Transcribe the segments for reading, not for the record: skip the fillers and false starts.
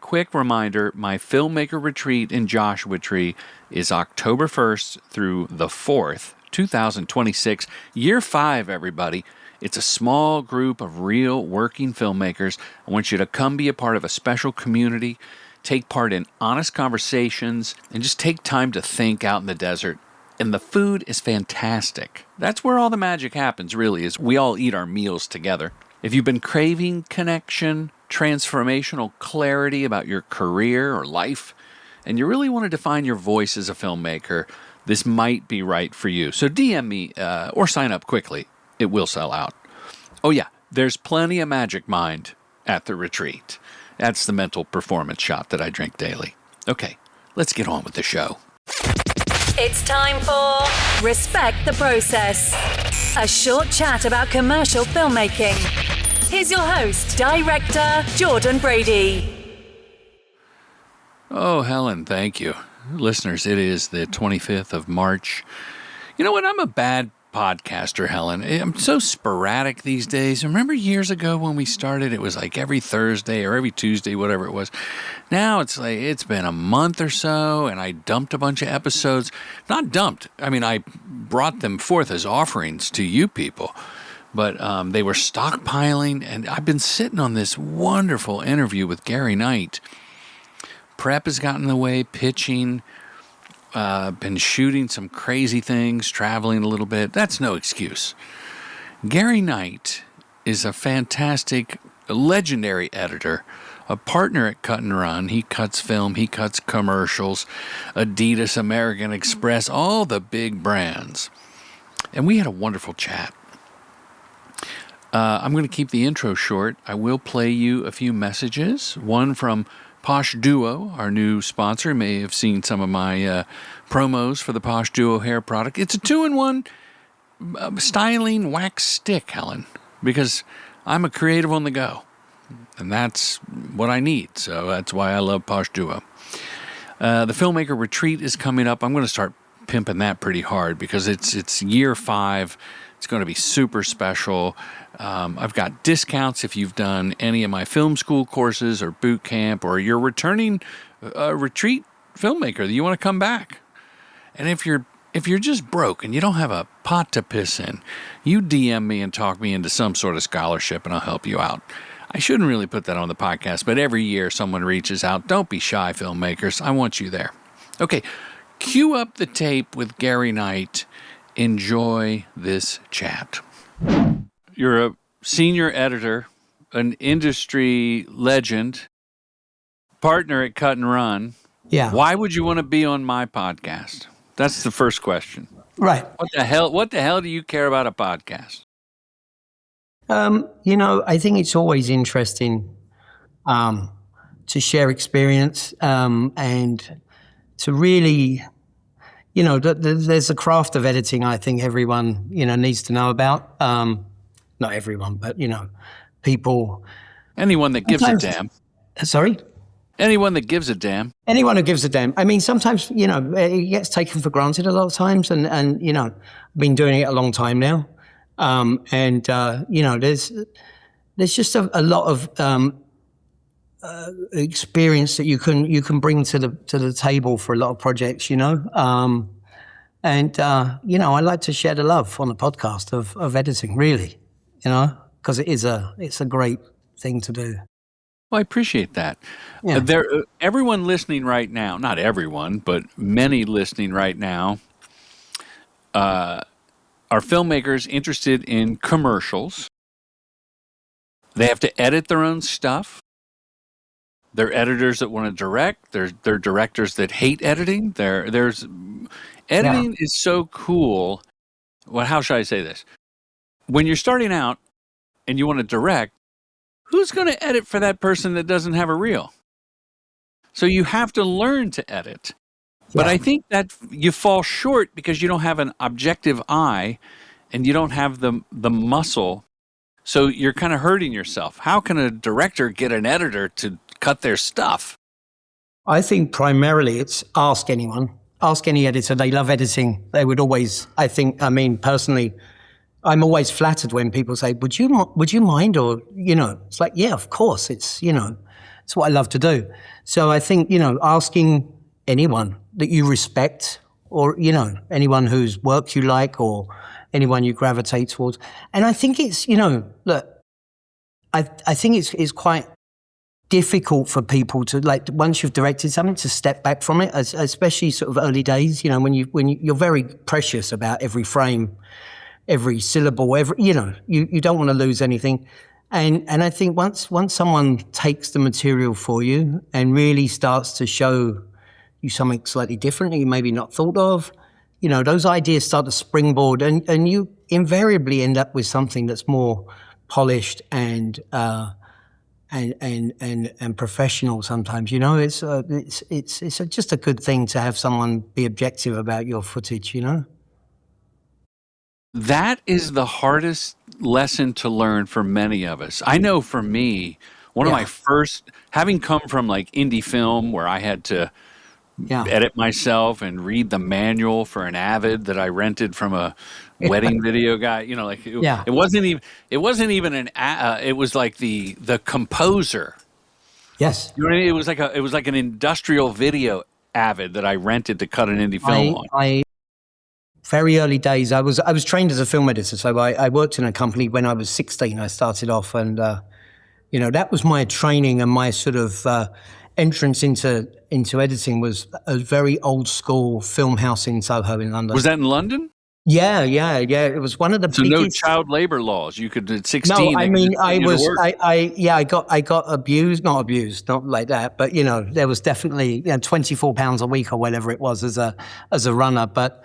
quick reminder, my filmmaker retreat in Joshua Tree is October 1st through the 4th, 2026, year 5, everybody. It's a small group of real working filmmakers. I want you to come be a part of a special community, take part in honest conversations, and just take time to think out in the desert. And the food is fantastic. That's where all the magic happens, really, is we all eat our meals together. If you've been craving connection, transformational clarity about your career or life, and you really want to define your voice as a filmmaker, this might be right for you. So DM me or sign up quickly. It will sell out. Oh yeah, there's plenty of Magic Mind at the retreat. That's the mental performance shot that I drink daily. Okay, let's get on with the show. It's time for Respect the Process, a short chat about commercial filmmaking. Here's your host, director Jordan Brady. Oh, Helen, thank you. Listeners, it is the 25th of March. You know what? I'm a bad podcaster, Helen. I'm so sporadic these days. Remember years ago when we started, it was like every Thursday or every Tuesday, whatever it was. Now it's like it's been a month or so, and I dumped a bunch of episodes. Not dumped. I mean, I brought them forth as offerings to you people. But they were stockpiling, and I've been sitting on this wonderful interview with Gary Knight. Prep has gotten in the way, pitching, been shooting some crazy things, traveling a little bit. That's no excuse. Gary Knight is a fantastic, legendary editor, a partner at Cut+Run. He cuts film, he cuts commercials, Adidas, American Express, all the big brands. And we had a wonderful chat. I'm going to keep the intro short. I will play you a few messages. One from Posh Duo, our new sponsor. You may have seen some of my promos for the Posh Duo hair product. It's a 2-in-1 styling wax stick, Helen, because I'm a creative on the go, and that's what I need. So that's why I love Posh Duo. The Filmmaker Retreat is coming up. I'm going to start pimping that pretty hard because it's year 5. It's going to be super special. I've got discounts if you've done any of my film school courses or boot camp, or you're returning retreat filmmaker that you want to come back. And if you're just broke and you don't have a pot to piss in, you DM me and talk me into some sort of scholarship and I'll help you out. I shouldn't really put that on the podcast, but every year someone reaches out. Don't be shy, filmmakers. I want you there. Okay, cue up the tape with Gary Knight. Enjoy this chat. You're a senior editor, an industry legend, partner at Cut+Run. Yeah. Why would you want to be on my podcast? That's the first question. Right. What the hell do you care about a podcast? I think it's always interesting to share experience and to really, there's a craft of editing I think everyone, needs to know about. Not everyone, but, people. Anyone that gives a damn. Sorry? Anyone that gives a damn. Anyone who gives a damn. I mesome times, it gets taken for granted a lot of times. And I've been doing it a long time now. There's just a lot of experience that you can bring to the table for a lot of projects, I like to share the love on the podcast of editing, really, because it's a great thing to do. Well, I appreciate that. Yeah. Everyone listening right now, not everyone, but many listening right now, are filmmakers interested in commercials. They have to edit their own stuff. They're editors that want to direct. They're directors that hate editing. Editing is so cool. Well, how should I say this? When you're starting out and you want to direct, who's going to edit for that person that doesn't have a reel? So you have to learn to edit. But I think that you fall short because you don't have an objective eye and you don't have the muscle. So you're kind of hurting yourself. How can a director get an editor to cut their stuff? I think primarily it's ask anyone. Ask any editor. They love editing. They would always, personally, I'm always flattered when people say, would you mind? Or, it's like, yeah, of course. It's, it's what I love to do. So I think, asking anyone that you respect, or, anyone whose work you like, or anyone you gravitate towards. And I think it's, look, I think it's quite difficult for people to, like, once you've directed something, to step back from it, especially sort of early days, when you're very precious about every frame, every syllable, you don't want to lose anything. And I think once someone takes the material for you and really starts to show you something slightly different that you maybe not thought of, those ideas start to springboard, and you invariably end up with something that's more polished and professional. Sometimes, it's just a good thing to have someone be objective about your footage. That is the hardest lesson to learn for many of us. I know for me, one of my first, having come from like indie film where I had to edit myself and read the manual for an Avid that I rented from a wedding video guy, it wasn't even it was like the composer. Yes. You know what I mean? It was like an industrial video Avid that I rented to cut an indie film on. Very early days, I was trained as a film editor, so I worked in a company when I was 16. I started off, and that was my training, and my sort of entrance into editing was a very old school film house in Soho in London. Was that in London? Yeah. It was one of the biggest. No child labor laws. You could at 16. No, I mean, I got abused, not like that, but there was definitely £24 a week or whatever it was as a runner, but.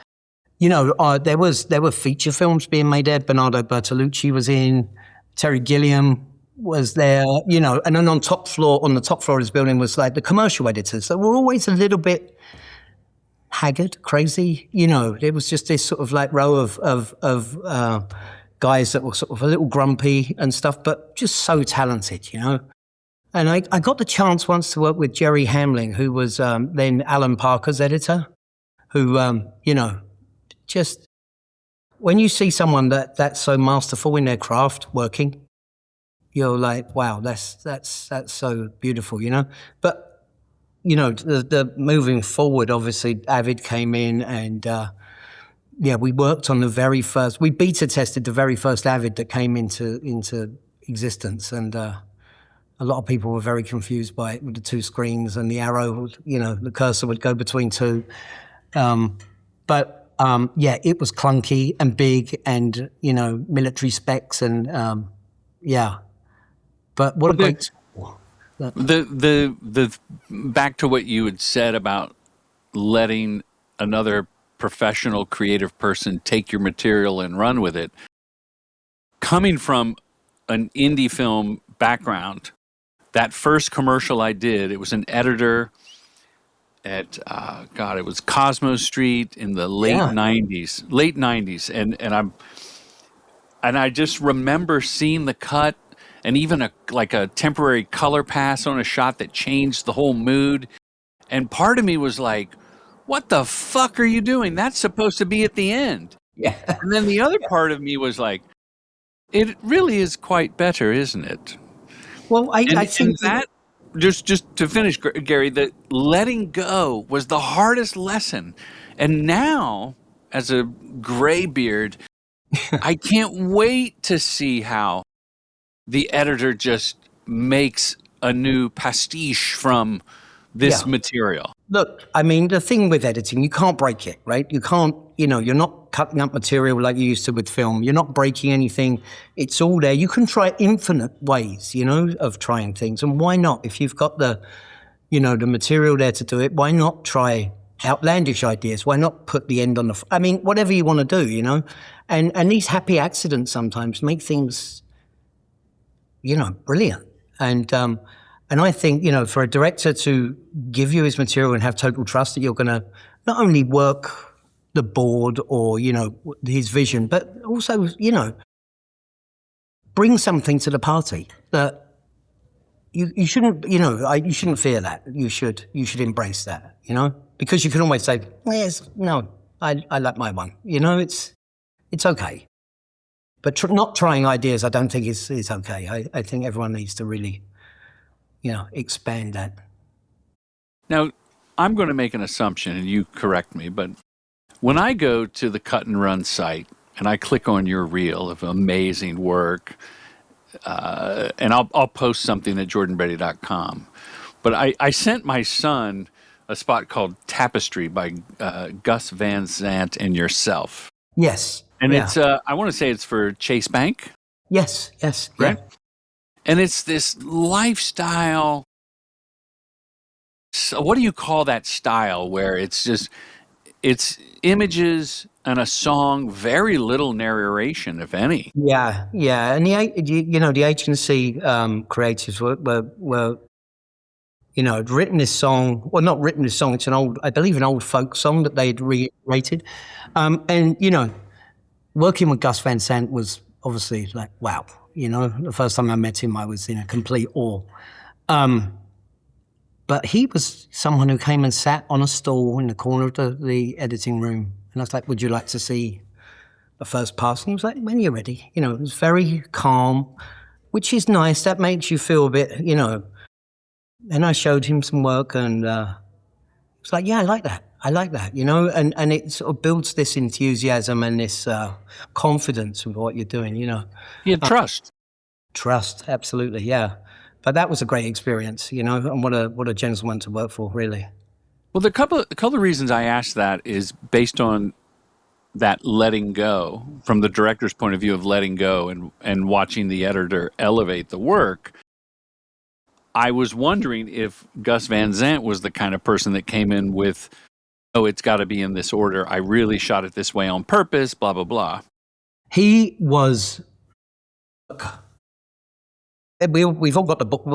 There were feature films being made there. Bernardo Bertolucci was in, Terry Gilliam was there, and then on the top floor of this building was like the commercial editors. So we're always a little bit haggard, crazy. There was just this sort of like row of guys that were sort of a little grumpy and stuff, but just so talented, And I got the chance once to work with Jerry Hamling, who was then Alan Parker's editor, who, just when you see someone that's so masterful in their craft working, you're like, wow, that's so beautiful, But the moving forward, obviously, Avid came in, and we worked on we beta tested the very first Avid that came into existence, and a lot of people were very confused by it with the two screens and the arrow, the cursor would go between two, but. It was clunky and big, and military specs, and But what a great tool. The back to what you had said about letting another professional creative person take your material and run with it. Coming from an indie film background, that first commercial I did, it was an editor at it was Cosmo Street in the late 90s, and I just remember seeing the cut and even a temporary color pass on a shot that changed the whole mood, and part of me was like, what the fuck are you doing? That's supposed to be at the end. Yeah. And then the other part of me was like, it really is quite better, isn't it? Well, I think that just to finish, Gary, that letting go was the hardest lesson. And now, as a graybeard, I can't wait to see how the editor just makes a new pastiche from this material. Look, I mean, the thing with editing, you can't break it, right? You can't, you're not cutting up material like you used to with film. You're not breaking anything. It's all there. You can try infinite ways, of trying things. And why not? If you've got the material there to do it, why not try outlandish ideas? Why not put the end on whatever you want to do, And these happy accidents sometimes make things, brilliant. And I think, for a director to give you his material and have total trust that you're going to not only work the board or, his vision, but also, bring something to the party that you shouldn't, you shouldn't fear that. You should embrace that, because you can always say, yes, no, I like my one. It's okay. But not trying ideas, I don't think is okay. I think everyone needs to really, expand that. Now, I'm going to make an assumption, and you correct me, but when I go to the Cut+Run site and I click on your reel of amazing work, and I'll post something at jordanbrady.com, but I sent my son a spot called Tapestry by Gus Van Sant and yourself. Yes. And it's, I want to say it's for Chase Bank. Yes. Right? Yeah. And it's this lifestyle. So what do you call that style where it's images and a song, very little narration, if any? Yeah. And the agency creatives were had written this song. Well, not written this song. It's I believe an old folk song that they'd reiterated. And working with Gus Van Sant was obviously like, wow. The first time I met him, I was in a complete awe. But he was someone who came and sat on a stool in the corner of the editing room. And I was like, would you like to see the first pass? And he was like, when you're ready. It was very calm, which is nice. That makes you feel a bit, And I showed him some work and he was like, yeah, I like that, and it sort of builds this enthusiasm and this confidence with what you're doing, Yeah, trust. Trust, absolutely, yeah. But that was a great experience, and what a gentleman to work for, really. Well, the couple of reasons I asked that is based on that letting go, from the director's point of view of letting go and watching the editor elevate the work. I was wondering if Gus Van Sant was the kind of person that came in with, oh, it's got to be in this order. I really shot it this way on purpose, blah, blah, blah. He was... We've all got the book,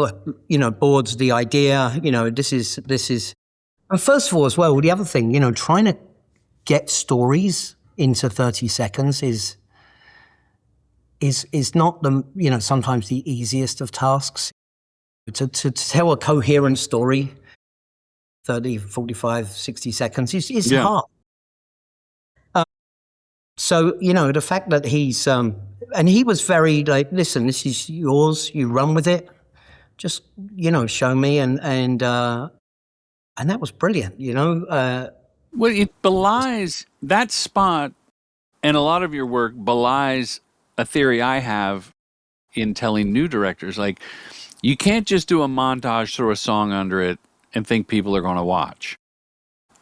boards, the idea, this is... And first of all, as well, the other thing, trying to get stories into 30 seconds is not sometimes the easiest of tasks. To tell a coherent story, 30, 45, 60 seconds is hard. So, the fact that he's, and he was very like, listen, this is yours, you run with it, just, show me. And that was brilliant, Well, it belies, that spot and a lot of your work belies a theory I have in telling new directors, like, you can't just do a montage, throw a song under it, and think people are going to watch.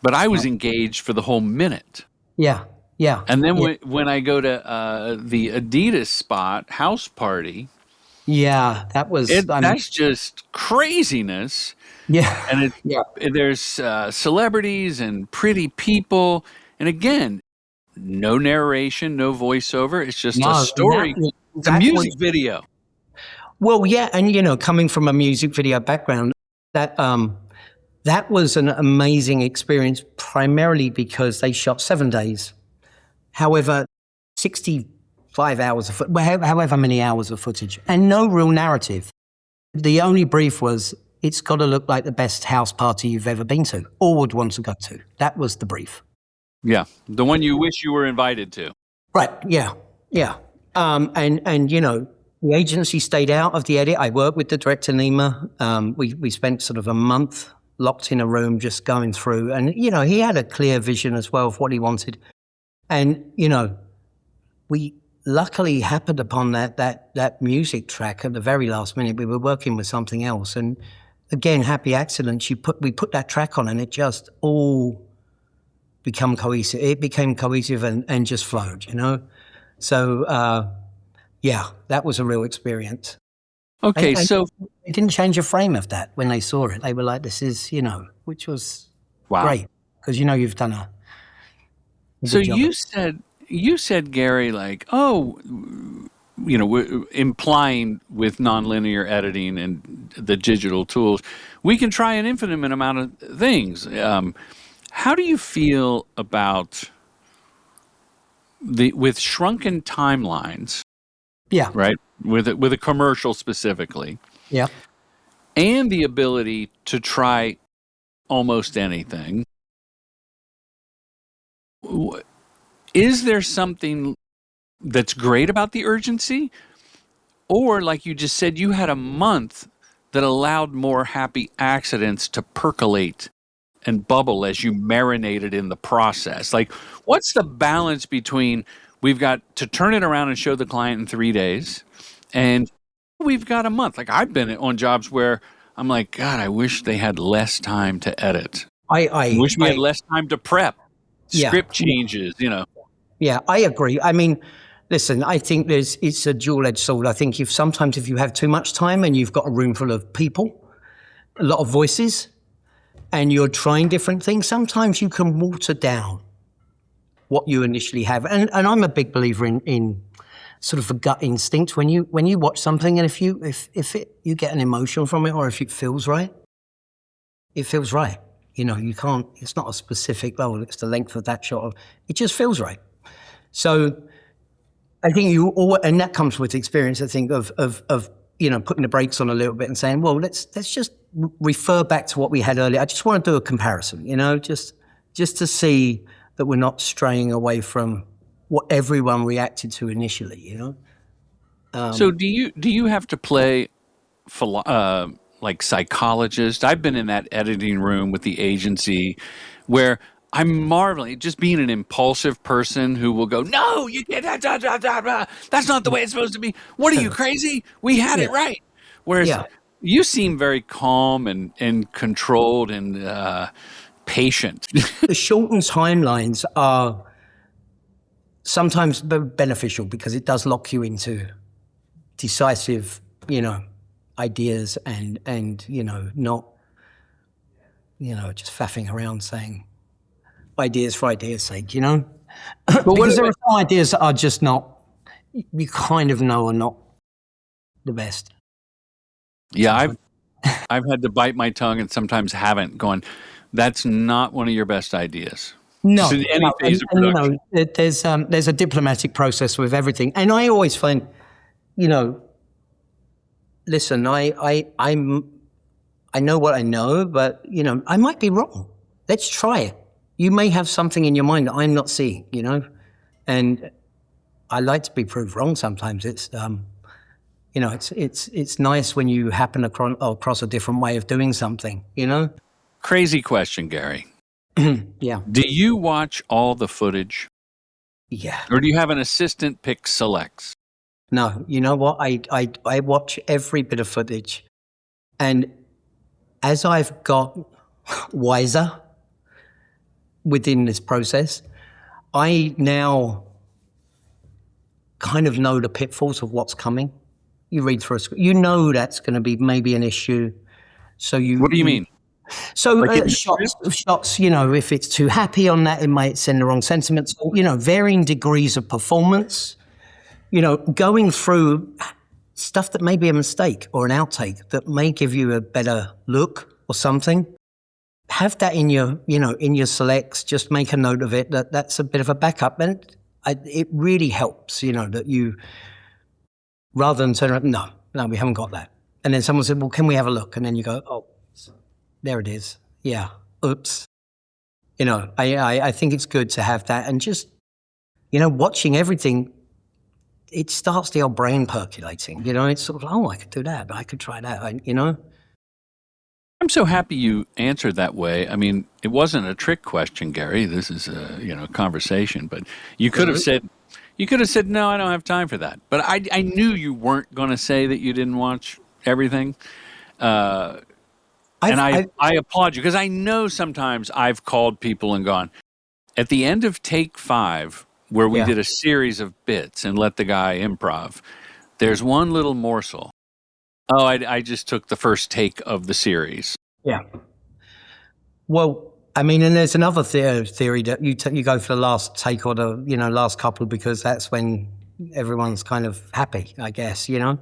But I was engaged for the whole minute. Yeah. And then when I go to the Adidas spot, House Party. Yeah, that was... that's just craziness. Yeah. And there's celebrities and pretty people. And again, no narration, no voiceover. It's just a story. It's a music video. Well, yeah, and coming from a music video background, that was an amazing experience, primarily because they shot 7 days. However, 65 hours of however many hours of footage, and no real narrative. The only brief was, it's got to look like the best house party you've ever been to or would want to go to. That was the brief. Yeah, the one you wish you were invited to. Right. Yeah. And the agency stayed out of the edit. I worked with the director, Nima. We spent sort of a month locked in a room just going through. And, he had a clear vision as well of what he wanted. And, we luckily happened upon that music track at the very last minute. We were working with something else. And, again, happy accidents. We put that track on and it just all became cohesive. It became cohesive and just flowed, So... yeah, that was a real experience. Okay, so... They didn't change a frame of that when they saw it. They were like, this is, which was great. Because, you've done a So you said, Gary, like, implying with nonlinear editing and the digital tools, we can try an infinite amount of things. How do you feel about with shrunken timelines? Yeah. Right. With a commercial specifically. Yeah. And the ability to try almost anything. Is there something that's great about the urgency? Or, like you just said, you had a month that allowed more happy accidents to percolate and bubble as you marinated in the process? Like, what's the balance between we've got to turn it around and show the client in 3 days and we've got a month? Like, I've been on jobs where I'm like, God, I wish they had less time to edit. I wish we had less time to prep, script changes, Yeah, I agree. I mean, listen, I think it's a dual-edged sword. I think if you have too much time and you've got a room full of people, a lot of voices, and you're trying different things, sometimes you can water down what you initially have. And I'm a big believer in sort of a gut instinct when you watch something, and if you get an emotion from it, or if it feels right, it feels right. You can't. It's not a specific. Oh, it's the length of that shot. It just feels right. So I think and that comes with experience. I think of putting the brakes on a little bit and saying, well, let's just refer back to what we had earlier. I just want to do a comparison. Just to see that we're not straying away from what everyone reacted to initially. So do you have to play like psychologist? I've been in that editing room with the agency where I'm marveling, just being an impulsive person who will go, no, you can't, that's not the way it's supposed to be. What are you, crazy? We had it right. Whereas you seem very calm and controlled and patient. The shortened timelines are sometimes beneficial because it does lock you into decisive, ideas and not, just faffing around saying ideas for ideas' sake, But because there are some ideas that are just not, you kind of know are not the best. Yeah, I've had to bite my tongue and sometimes haven't gone, that's not one of your best ideas. No, in any phase of production. There's a diplomatic process with everything. And I always find, listen, I know what I know, but, I might be wrong. Let's try it. You may have something in your mind that I'm not seeing, and I like to be proved wrong sometimes. It's, it's nice when you happen across a different way of doing something, Crazy question, Gary. Yeah. Do you watch all the footage? Yeah. Or do you have an assistant pick selects? No, you know what? I watch every bit of footage. And as I've got wiser within this process, I now kind of know the pitfalls of what's coming. You read through a script, that's going to be maybe an issue. So What do you mean? So shots, if it's too happy on that, it might send the wrong sentiments. Varying degrees of performance. Going through stuff that may be a mistake or an outtake that may give you a better look or something. Have that in your selects. Just make a note of it. That's a bit of a backup, and it really helps. That you, rather than turn around, no, we haven't got that. And then someone said, well, can we have a look? And then you go, oh, there it is. Yeah. Oops. I think it's good to have that, and just, watching everything, it starts the old brain percolating. It's sort of, I could do that, but I could try that. I'm so happy you answered that way. I mean, it wasn't a trick question, Gary. This is a conversation, but you could have said, no, I don't have time for that. But I knew you weren't going to say that you didn't watch everything. And I applaud you, because I know sometimes I've called people and gone, at the end of take 5, where we did a series of bits and let the guy improv, there's one little morsel. Oh, I just took the first take of the series. Yeah. Well, I mean, and there's another theory that you go for the last take or the last couple, because that's when everyone's kind of happy, I guess, But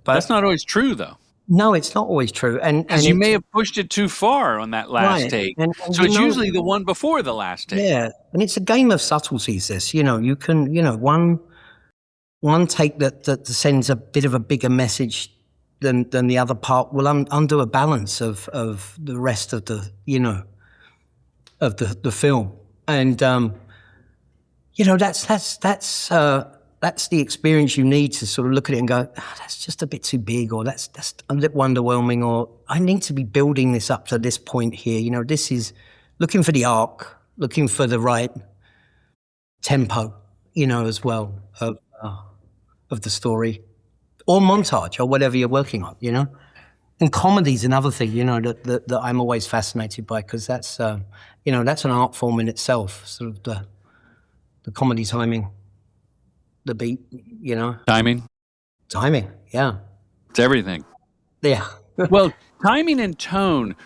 that's not always true, though. No, it's not always true, and you may have pushed it too far on that last take. And so it's usually the one before the last take. Yeah, and it's a game of subtleties. This, you can, one take that sends a bit of a bigger message than the other part will undo a balance of the rest of the of the film, and that's that's the experience you need to sort of look at it and go, that's just a bit too big, or that's a little underwhelming, or I need to be building this up to this point here. You know, this is looking for the arc, looking for the right tempo, you know, as well of the story or montage or whatever you're working on, you know. And comedy's another thing, you know, that I'm always fascinated by, because that's, you know, that's an art form in itself, sort of the comedy timing, the beat, you know. Timing, yeah. it's everything. Yeah. Well, timing and tone.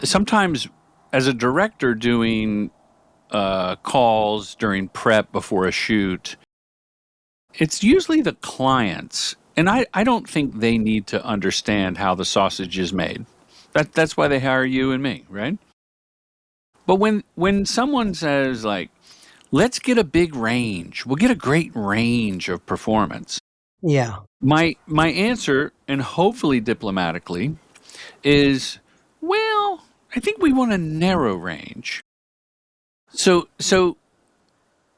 Sometimes as a director doing calls during prep before a shoot, it's usually the clients, and I don't think they need to understand how the sausage is made. That's why they hire you and me, right? But when someone says, like, let's get a big range, we'll get a great range of performance. Yeah. My answer, and hopefully diplomatically, is, well, I think we want a narrow range. So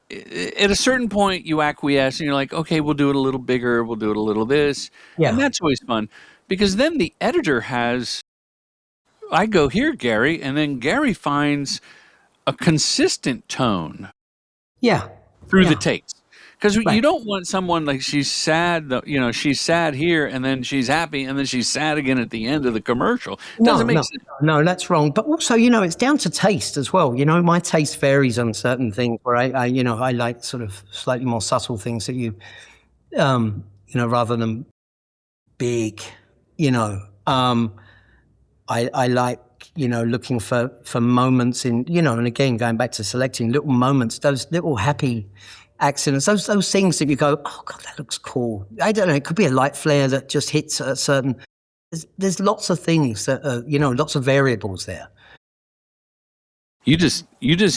at a certain point, you acquiesce and you're like, okay, we'll do it a little bigger, we'll do it a little this. Yeah. And that's always fun, because then the editor I go, here, Gary, and then Gary finds a consistent tone through the takes. Because you don't want someone like, she's sad, you know, she's sad here, and then she's happy, and then she's sad again at the end of the commercial. Doesn't make sense. No, that's wrong. But also, you know, it's down to taste as well. You know, my taste varies on certain things where I you know, I like sort of slightly more subtle things that you know, rather than big, you know. I like, you know, looking for moments in, you know, and again, going back to selecting little moments, those little happy accidents, those things that you go, oh God, that looks cool. I don't know, it could be a light flare that just hits a certain, there's lots of things that are, you know, lots of variables there. You just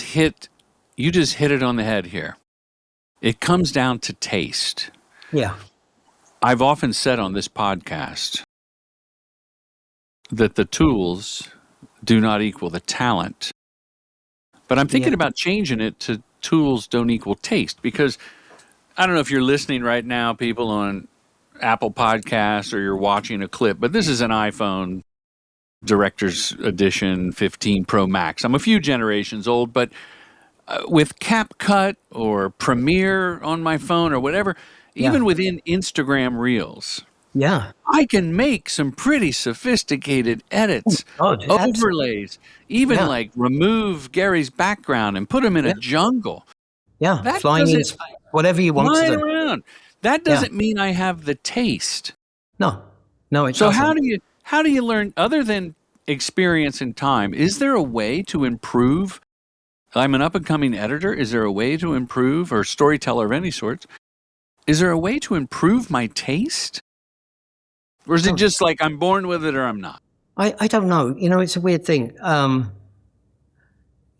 hit it on the head here. It comes down to taste. Yeah. I've often said on this podcast that the tools do not equal the talent. But I'm thinking about changing it to tools don't equal taste, because I don't know if you're listening right now, people on Apple Podcasts, or you're watching a clip, but this is an iPhone Director's Edition 15 Pro Max. I'm a few generations old, but with CapCut or Premiere on my phone or whatever, even within Instagram Reels, I can make some pretty sophisticated edits, overlays, even like remove Gary's background and put him in a jungle. Yeah, that flying in space, whatever you want to do. Around. That doesn't mean I have the taste. No, it so doesn't. how do you learn, other than experience and time? Is there a way to improve? I'm an up-and-coming editor. Is there a way to improve, or storyteller of any sort? Is there a way to improve my taste? Or is it just like I'm born with it or I'm not? I don't know. You know, it's a weird thing.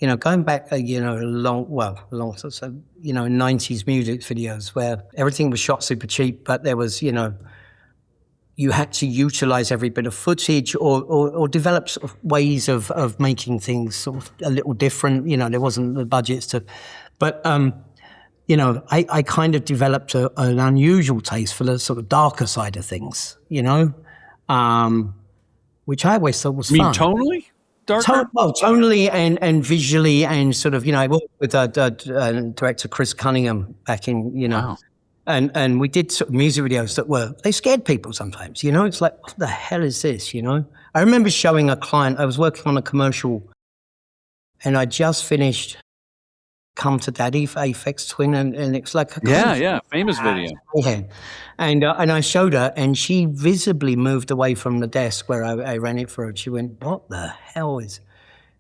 You know, going back, you know, long, so, you know, 90s music videos where everything was shot super cheap, but there was, you know, you had to utilize every bit of footage or develop sort of ways of making things sort of a little different. You know, there wasn't the budgets to, but, you know, I kind of developed an unusual taste for the sort of darker side of things, you know, which I always thought was fun. You mean tonally? Darker? Tonally and visually, and sort of, you know, I worked with director Chris Cunningham back in, you know, and we did sort of music videos that they scared people sometimes, you know. It's like, what the hell is this, you know? I remember showing a client, I was working on a commercial, and I just finished Come to Daddy for Aphex Twin, and it's like famous video. Yeah, and I showed her, and she visibly moved away from the desk where I ran it for her. She went, "What the hell is?"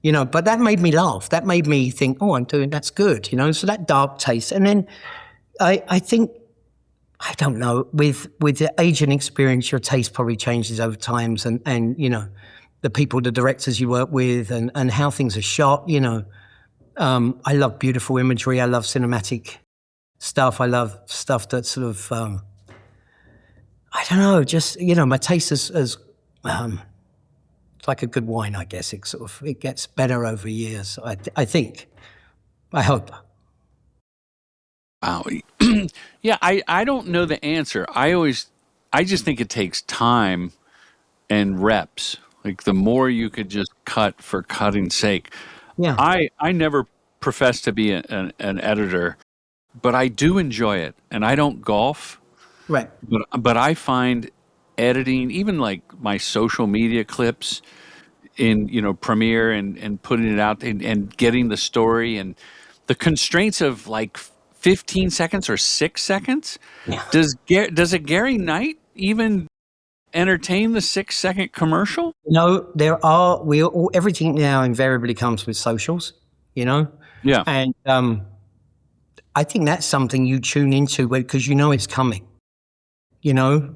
You know, but that made me laugh. That made me think, "Oh, that's good." You know, so that dark taste, and then I think, I don't know, with the age and experience, your taste probably changes over times, and you know, the people, the directors you work with, and how things are shot. You know. I love beautiful imagery. I love cinematic stuff. I love stuff that sort of, I don't know, just, you know, my taste is it's like a good wine, I guess. It gets better over years, I think. I hope. Wow. Yeah, I don't know the answer. I just think it takes time and reps. Like the more you could just cut for cutting's sake. Yeah. I never profess to be an editor, but I do enjoy it. And I don't golf, Right. but I find editing, even like my social media clips in, Premiere and putting it out and getting the story and the constraints of like 15 seconds or 6 seconds. Yeah. Does a Gary Knight even entertain the 6-second commercial? No, everything now invariably comes with socials, Yeah. And I think that's something you tune into because it's coming.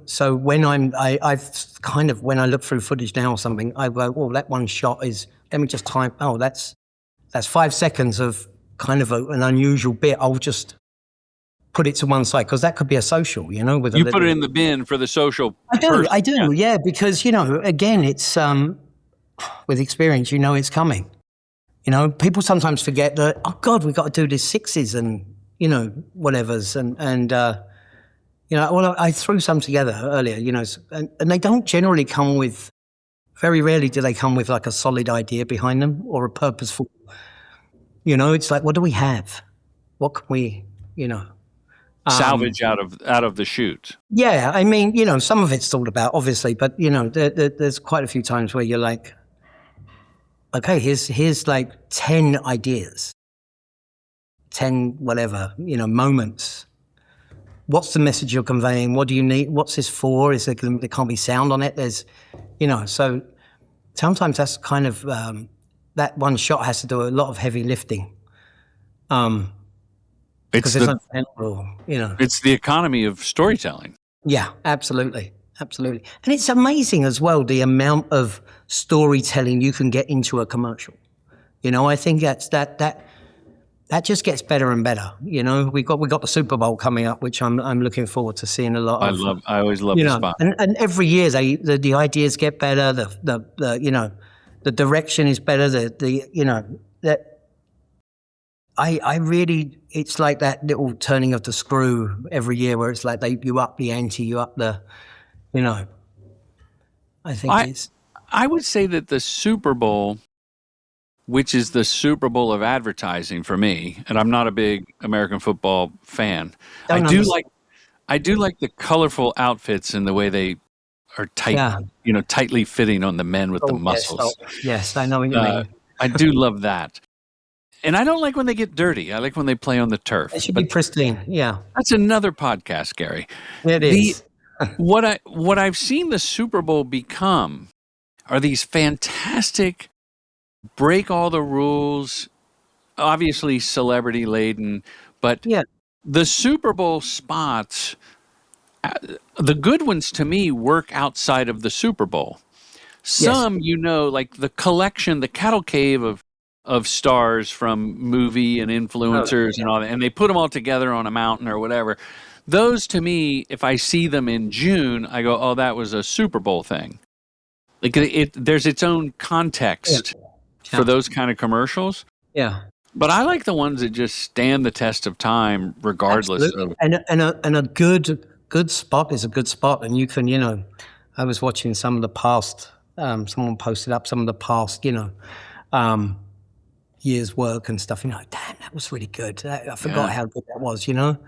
So when I've kind of, when I look through footage now or something, I go, well, that one shot is, let me just type, that's 5 seconds of kind of an unusual bit. I'll just put it to one side because that could be a social, with you put it in the bin for the social. I do, yeah, because, again, it's, with experience, it's coming. People sometimes forget that, oh God, we've got to do this sixes and, whatevers. And well, I threw some together earlier, and they don't generally come with, very rarely do they come with like a solid idea behind them or a purposeful, it's like, what do we have? What can we, salvage out of the shoot? Yeah. I mean, some of it's thought about, obviously, but, there's quite a few times where you're like, okay, here's like 10 ideas, 10 whatever, moments. What's the message you're conveying? What do you need? What's this for? There can't be sound on it. There's, so sometimes that's kind of, that one shot has to do a lot of heavy lifting. Because there's no general, It's the economy of storytelling. Yeah, absolutely. Absolutely. And it's amazing as well, the amount of storytelling you can get into a commercial. I think that just gets better and better. We got the Super Bowl coming up, which I'm looking forward to seeing a lot of. I always love the spot. And every year the ideas get better. The direction is better. I really, it's like that little turning of the screw every year where it's like you up the ante, you up the, I think I would say that the Super Bowl, which is the Super Bowl of advertising for me, and I'm not a big American football fan. I do like the colorful outfits and the way they are tight, tightly fitting on the men with the muscles. Yes, I know what you mean. I do love that. And I don't like when they get dirty. I like when they play on the turf. It should be pristine. Yeah. That's another podcast, Gary. It is. What I've seen the Super Bowl become are these fantastic, break all the rules, obviously celebrity laden, but the Super Bowl spots, the good ones to me work outside of the Super Bowl. Some, like the collection, the cattle cave of stars from movie and influencers and all that, and they put them all together on a mountain or whatever. Those to me, if I see them in June, I go, oh, that was a Super Bowl thing. Like there's its own context for those kind of commercials. Yeah. But I like the ones that just stand the test of time, regardless. Absolutely. And a good spot is a good spot, and you can, I was watching some of the past. Someone posted up some of the past, year's work and stuff. Damn, that was really good. I forgot how good that was. And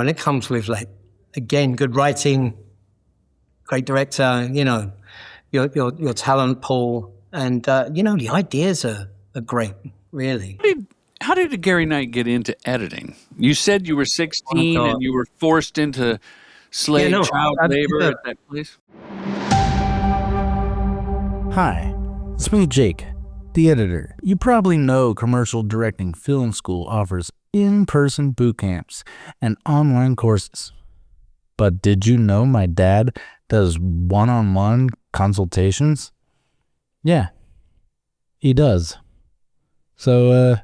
it comes with again, good writing, great director. Your talent pool, and the ideas are great. Really. How did Gary Knight get into editing? You said you were 16 and you were forced into child labor at that place. Hi, it's me, Jake, the editor. You probably know Commercial Directing Film School offers in-person boot camps and online courses. But did you know my dad does one-on-one consultations? Yeah, he does. So,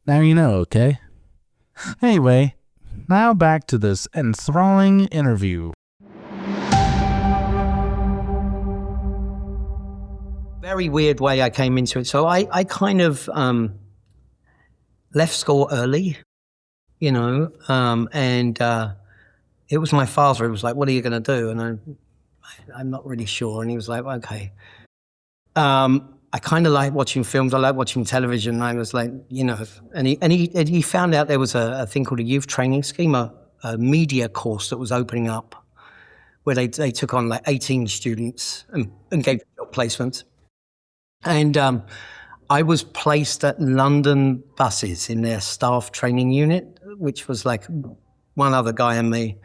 now you know, okay? Anyway, now back to this enthralling interview. Very weird way I came into it. So I kind of left school early, and it was my father who was like, "What are you going to do?" And I'm not really sure. And he was like, "Okay." I kind of like watching films. I like watching television. And I was like, and he found out there was a thing called a youth training scheme, a media course that was opening up, where they took on like 18 students and gave job placements. And I was placed at London Buses in their staff training unit, which was like one other guy and me.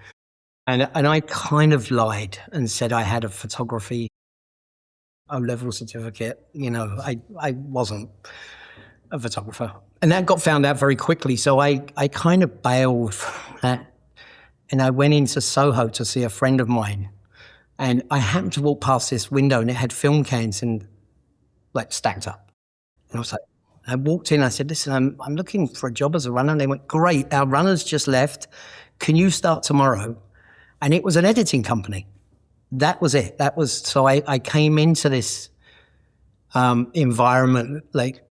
And I kind of lied and said I had a photography O-level certificate. I wasn't a photographer. And that got found out very quickly. So I kind of bailed from that. And I went into Soho to see a friend of mine. And I happened to walk past this window and it had film cans and like stacked up. And I was like, I walked in, I said, "Listen, I'm looking for a job as a runner." And they went, "Great, our runners just left. Can you start tomorrow?" And it was an editing company. That was it. So I came into this environment like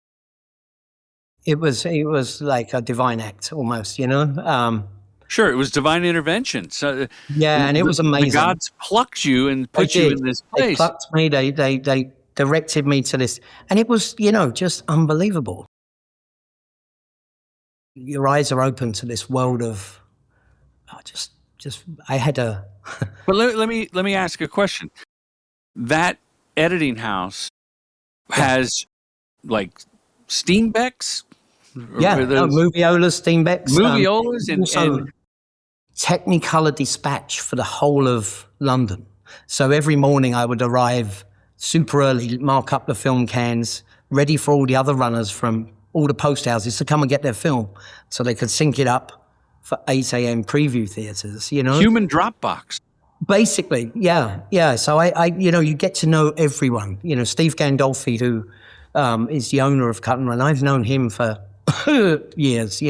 it was like a divine act almost, Sure, it was divine intervention. So and it was amazing. The gods plucked you and put you in this place. They plucked me. They directed me to this, and it was just unbelievable. Your eyes are open to this world of I had a. But let me ask a question. That editing house has like Steenbecks. Moviolas, Steenbecks. Moviolas and Technicolor dispatch for the whole of London. So every morning I would arrive super early, mark up the film cans, ready for all the other runners from all the post houses to come and get their film so they could sync it up for 8 a.m. preview theaters, Human Dropbox. Basically, yeah. So I you get to know everyone. Steve Gandolfi, who is the owner of Cut+Run, I've known him for years,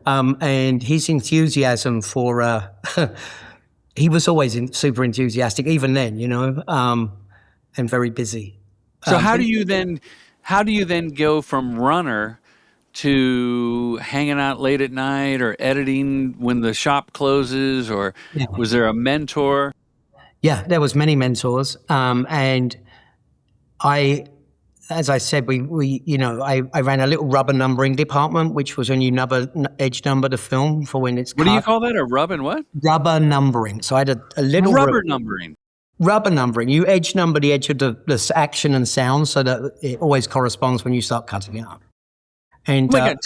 and his enthusiasm for he was always super enthusiastic, even then, and very busy. So how do you then go from runner to hanging out late at night or editing when the shop closes, or was there a mentor? Yeah, there was many mentors. And as I said, I ran a little rubber numbering department, which was when you edge number the film for when it's cut. What do you call that? A rub and what? Rubber numbering. So I had a little rubber numbering. Rubber numbering. You edge number the edge of the action and sound so that it always corresponds when you start cutting it up. And wait,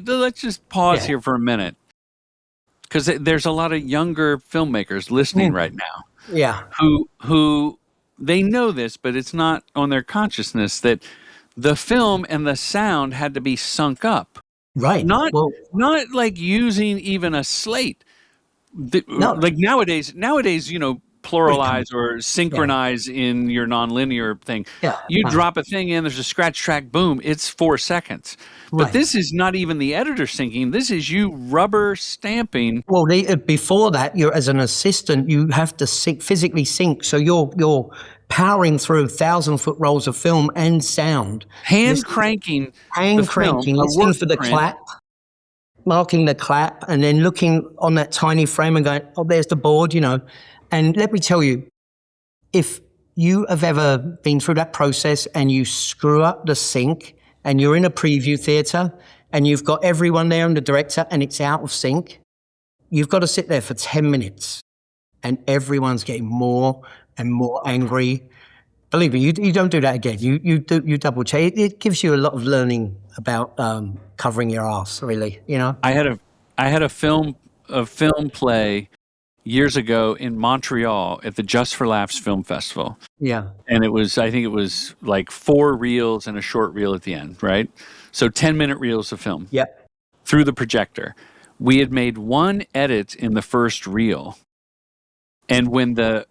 let's just pause here for a minute, because there's a lot of younger filmmakers listening right now. Yeah. Who they know this, but it's not on their consciousness that the film and the sound had to be sunk up. Right. Not like using even a slate. No. Like nowadays, pluralize or synchronize in your nonlinear thing. Yeah. You drop a thing in, there's a scratch track, boom, it's 4 seconds. But this is not even the editor syncing. This is you rubber stamping. Well, before that, you're as an assistant, you have to physically sync. So you're powering through 1,000-foot rolls of film and sound. Hand cranking, listening for the clap, marking the clap, and then looking on that tiny frame and going, "Oh, there's the board," And let me tell you, if you have ever been through that process and you screw up the sync and you're in a preview theater and you've got everyone there and the director and it's out of sync, you've got to sit there for 10 minutes and everyone's getting more and more angry. Believe me, you don't do that again. You double check. It gives you a lot of learning about covering your ass, really. I had a film play years ago in Montreal at the Just for Laughs Film Festival. Yeah. And I think it was like 4 reels and a short reel at the end, right? So 10-minute reels of film. Yep. Through the projector. We had made 1 edit in the first reel. And when it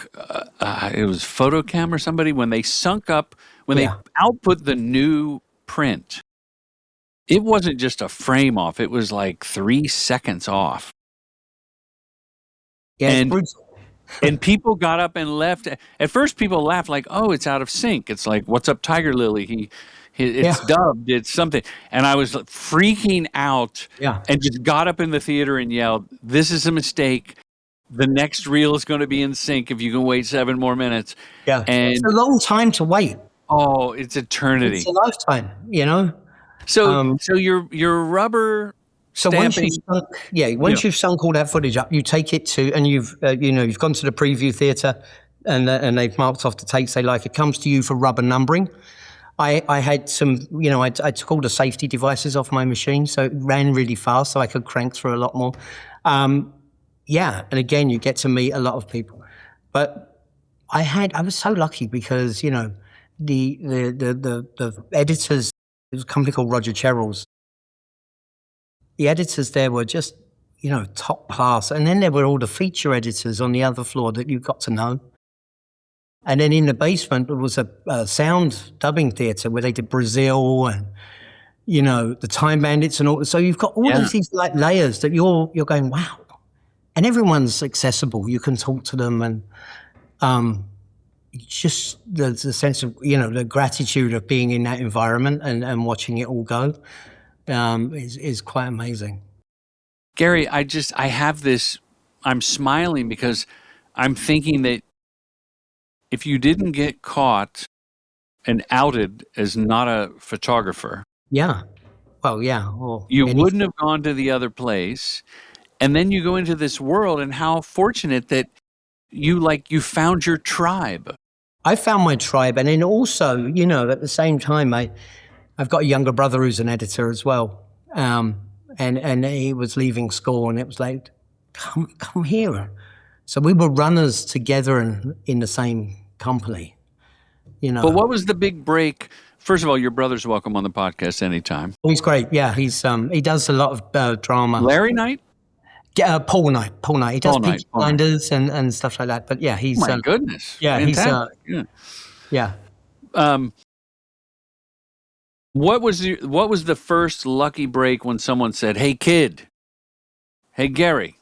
was Photocam or somebody, when they sunk up, they output the new print, it wasn't just a frame off. It was like 3 seconds off. Yeah, and people got up and left. At first, people laughed like, "Oh, it's out of sync." It's like, "What's up, Tiger Lily? It's dubbed. It's something. And I was freaking out Yeah. and just got up in the theater and yelled, "This is a mistake. The next reel is going to be in sync if you can wait 7 more minutes." Yeah. And It's a long time to wait. oh, it's eternity. It's a lifetime, you know? So your rubber So stamping. once you've sunk all that footage up, you take it to, and you've gone to the preview theater, and they've marked off the takes they like. It comes to you for rubber numbering. I had some, I took all the safety devices off my machine, so it ran really fast, so I could crank through a lot more. And again, you get to meet a lot of people. But I was so lucky because the editors, it was a company called Roger Cherrill's. The editors there were just, top class. And then there were all the feature editors on the other floor that you got to know. And then in the basement, there was a sound dubbing theater where they did Brazil and, the Time Bandits and all. So you've got all of these like layers that you're going, wow. And everyone's accessible. You can talk to them, and just the sense of, the gratitude of being in that environment and watching it all go is quite amazing. Gary, I have this, I'm smiling because I'm thinking that if you didn't get caught and outed as not a photographer, yeah. Well, yeah. You wouldn't have gone to the other place. And then you go into this world, and how fortunate that you found your tribe. I found my tribe. And then also, at the same time, I've got a younger brother who's an editor as well. And he was leaving school, and it was like, come here. So we were runners together in the same company, But what was the big break? First of all, your brother's welcome on the podcast anytime. Oh, he's great. Yeah, he does a lot of drama. Larry Knight? Paul Knight. He does Peaky Blinders and stuff like that. But yeah, he's... my goodness. Yeah, fantastic. Yeah. What was the first lucky break when someone said, "Hey kid, hey Gary,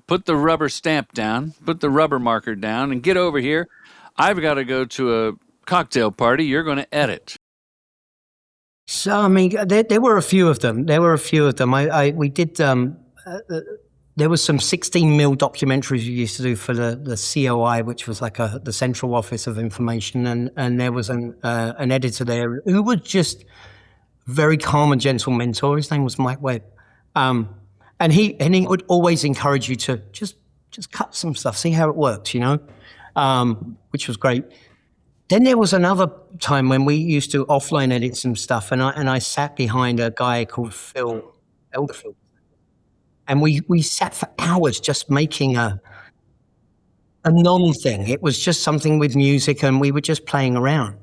put the rubber stamp down, put the rubber marker down, and get over here. I've got to go to a cocktail party. You're going to edit." So I mean, there were a few of them. We did. There was some 16mm documentaries we used to do for the COI, which was like the Central Office of Information, and there was an editor there who was just very calm and gentle mentor. His name was Mike Webb, and he would always encourage you to just cut some stuff, see how it works, which was great. Then there was another time when we used to offline edit some stuff, and I sat behind a guy called Phil Elderfield. And we sat for hours just making a non-thing. It was just something with music, and we were just playing around.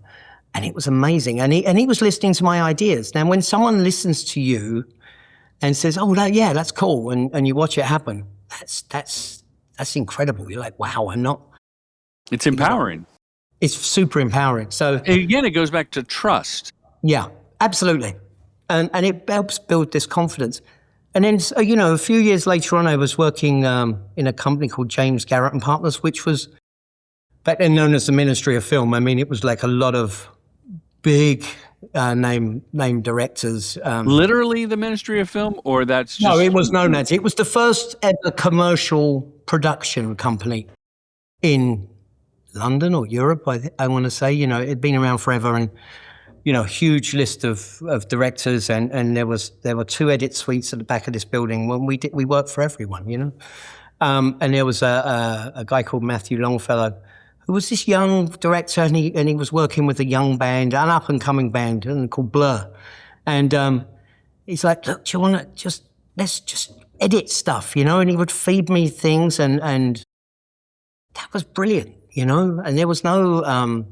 And it was amazing. And he was listening to my ideas. Now, when someone listens to you and says, "Oh, that's cool," and you watch it happen, that's incredible. You're like, wow, I'm not... It's empowering. It's super empowering. So again, it goes back to trust. Yeah, absolutely. And it helps build this confidence. And then, a few years later on, I was working in a company called James Garrett and Partners, which was back then known as the Ministry of Film. I mean, it was like a lot of big name directors. Literally the Ministry of Film, or that's just... No, it was known as. It was the first ever commercial production company in London or Europe, I want to say. It'd been around forever, and huge list of directors, and there were 2 edit suites at the back of this building. When we worked for everyone, and there was a guy called Matthew Longfellow, who was this young director, and he was working with a young band, an up and coming band, called Blur, and he's like, "Look, do you want to let's just edit stuff, and he would feed me things, and that was brilliant, and there was no.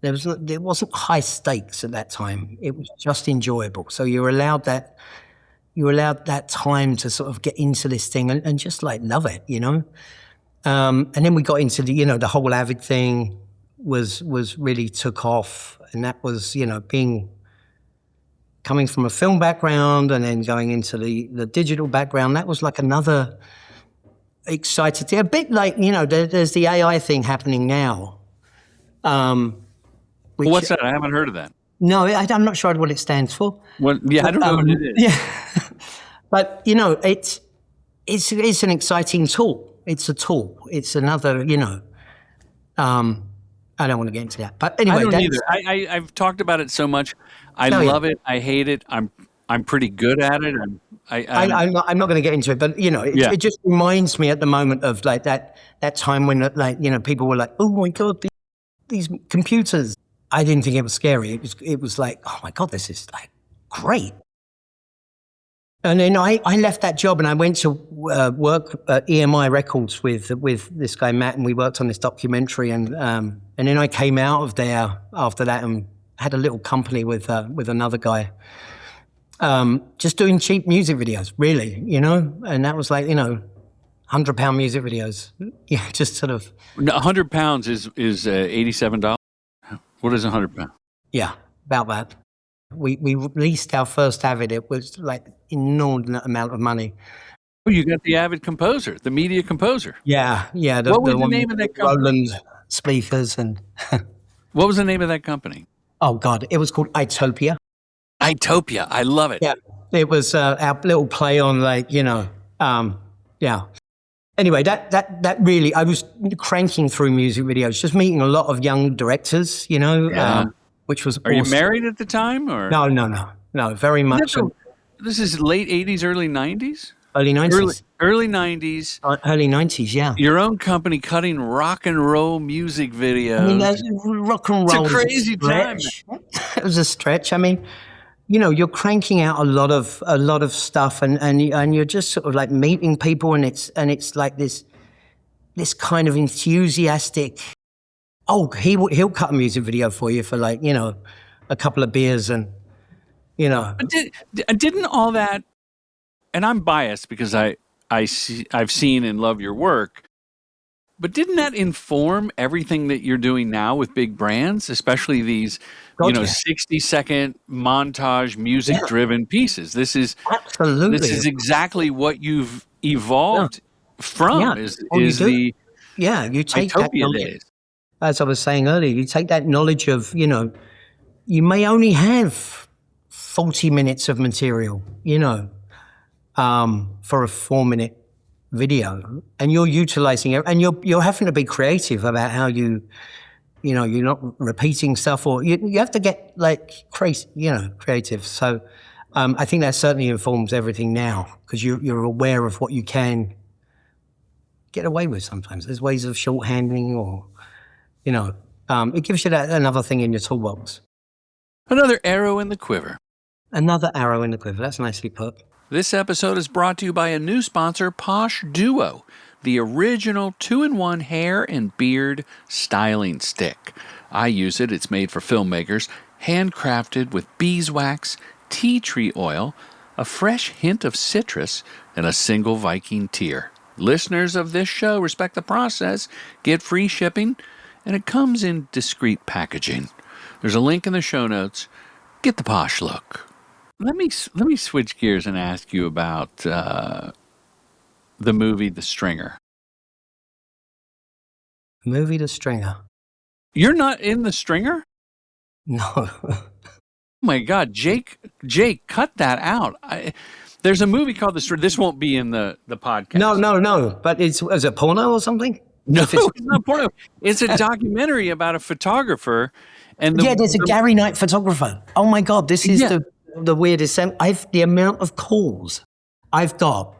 There wasn't high stakes at that time. It was just enjoyable. So you were allowed that time to sort of get into this thing and just like love it, And then we got into the whole Avid thing was really took off, and that was coming from a film background and then going into the digital background. That was like another excited thing. A bit like there's the AI thing happening now. What's that? I haven't heard of that. No, I'm not sure what it stands for. What? Yeah, I don't know what it is. Yeah, but it's an exciting tool. It's a tool. It's another, I don't want to get into that, but anyway, I don't either. I've talked about it so much. I love it. I hate it. I'm pretty good at it. I'm not going to get into it, but it just reminds me at the moment of like that time when people were like, oh my God, these computers. I didn't think it was scary. It was like, oh my God, this is like great. And then I left that job and I went to work at EMI Records with this guy Matt, and we worked on this documentary. And then I came out of there after that and had a little company with another guy, just doing cheap music videos, really, And that was like £100 music videos, just sort of. £100 is $87. What is £100? Yeah, about that. We released our first Avid. It was like inordinate amount of money. Oh, you got the Avid composer, the media composer. Yeah. What was the name of that company? Roland speakers and. What was the name of that company? Oh God, it was called Itopia. Itopia, I love it. Yeah, it was our little play on yeah. Anyway, that really, I was cranking through music videos, just meeting a lot of young directors, which was Are awesome. you married at the time? Or No, very much. This is late 80s, early 90s? Early 90s. Early 90s. Early 90s, yeah. Your own company cutting rock and roll music videos. I mean, rock and roll It's a crazy time. It was a stretch. I mean, you're cranking out a lot of stuff, and you're just sort of like meeting people, and it's like this kind of enthusiastic. Oh, he'll cut a music video for you for like a couple of beers, and But didn't all that? And I'm biased because I've seen and love your work. But didn't that inform everything that you're doing now with big brands, especially these, 60-second montage music-driven pieces? This is absolutely. This is exactly what you've evolved from. You take Itopia that knowledge, days. as I was saying earlier, you take that knowledge of you may only have 40 minutes of material, for a 4-minute video, and you're utilizing it, and you're having to be creative about how you're not repeating stuff, or you have to get like crazy, creative. So I think that certainly informs everything now, because you're aware of what you can get away with. Sometimes there's ways of shorthanding, or it gives you another thing in your toolbox. Another arrow in the quiver. Another arrow in the quiver. That's nicely put. This episode is brought to you by a new sponsor, Posh Duo, the original 2-in-1 hair and beard styling stick. I use it. It's made for filmmakers, handcrafted with beeswax, tea tree oil, a fresh hint of citrus, and a single Viking tear. Listeners of this show respect the process, get free shipping, and it comes in discreet packaging. There's a link in the show notes. Get the posh look. Let me switch gears and ask you about the movie The Stringer. Movie The Stringer. You're not in The Stringer? No. Oh my God, Jake, cut that out. There's a movie called The Stringer. This won't be in the podcast. No. But is it porno or something? No, it's not porno. It's a documentary about a photographer. And there's a Gary Knight photographer. Oh my God, this is the weirdest. The amount of calls I've got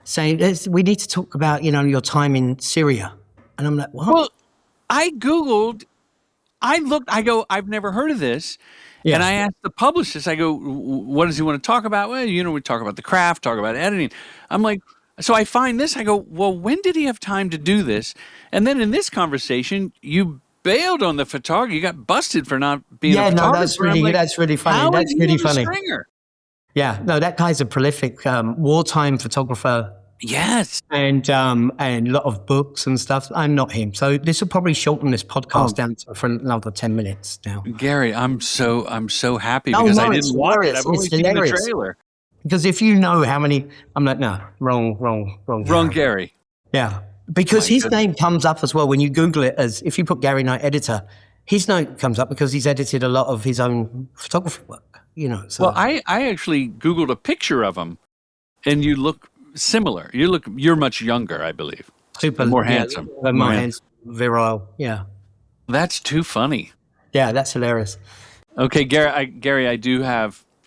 saying we need to talk about your time in Syria, and I'm like, what? Well, I Googled, I looked, I go, I've never heard of this, and I asked the publicist, I go, what does he want to talk about? Well, we talk about the craft, talk about editing. I'm like, so I find this, I go, well, when did he have time to do this? And then in this conversation, you bailed on the photographer. You got busted for not being a photographer. That's really funny. How that's is he really on The funny. Stringer? Yeah, no, that guy's a prolific wartime photographer. Yes, and a lot of books and stuff. I'm not him, so this will probably shorten this podcast down for another 10 minutes now. Gary, I'm so happy because I didn't watch it. I've only seen the trailer. Because if you know how many, I'm like, no, wrong Gary. Yeah. Because his name comes up as well when you Google it, as if you put Gary Knight editor, his name comes up because he's edited a lot of his own photography work, So. Well, I actually Googled a picture of him, and you look similar. You're much younger, I believe. Super, more handsome. More handsome, virile, yeah. That's too funny. Yeah, that's hilarious. Okay, Gary, I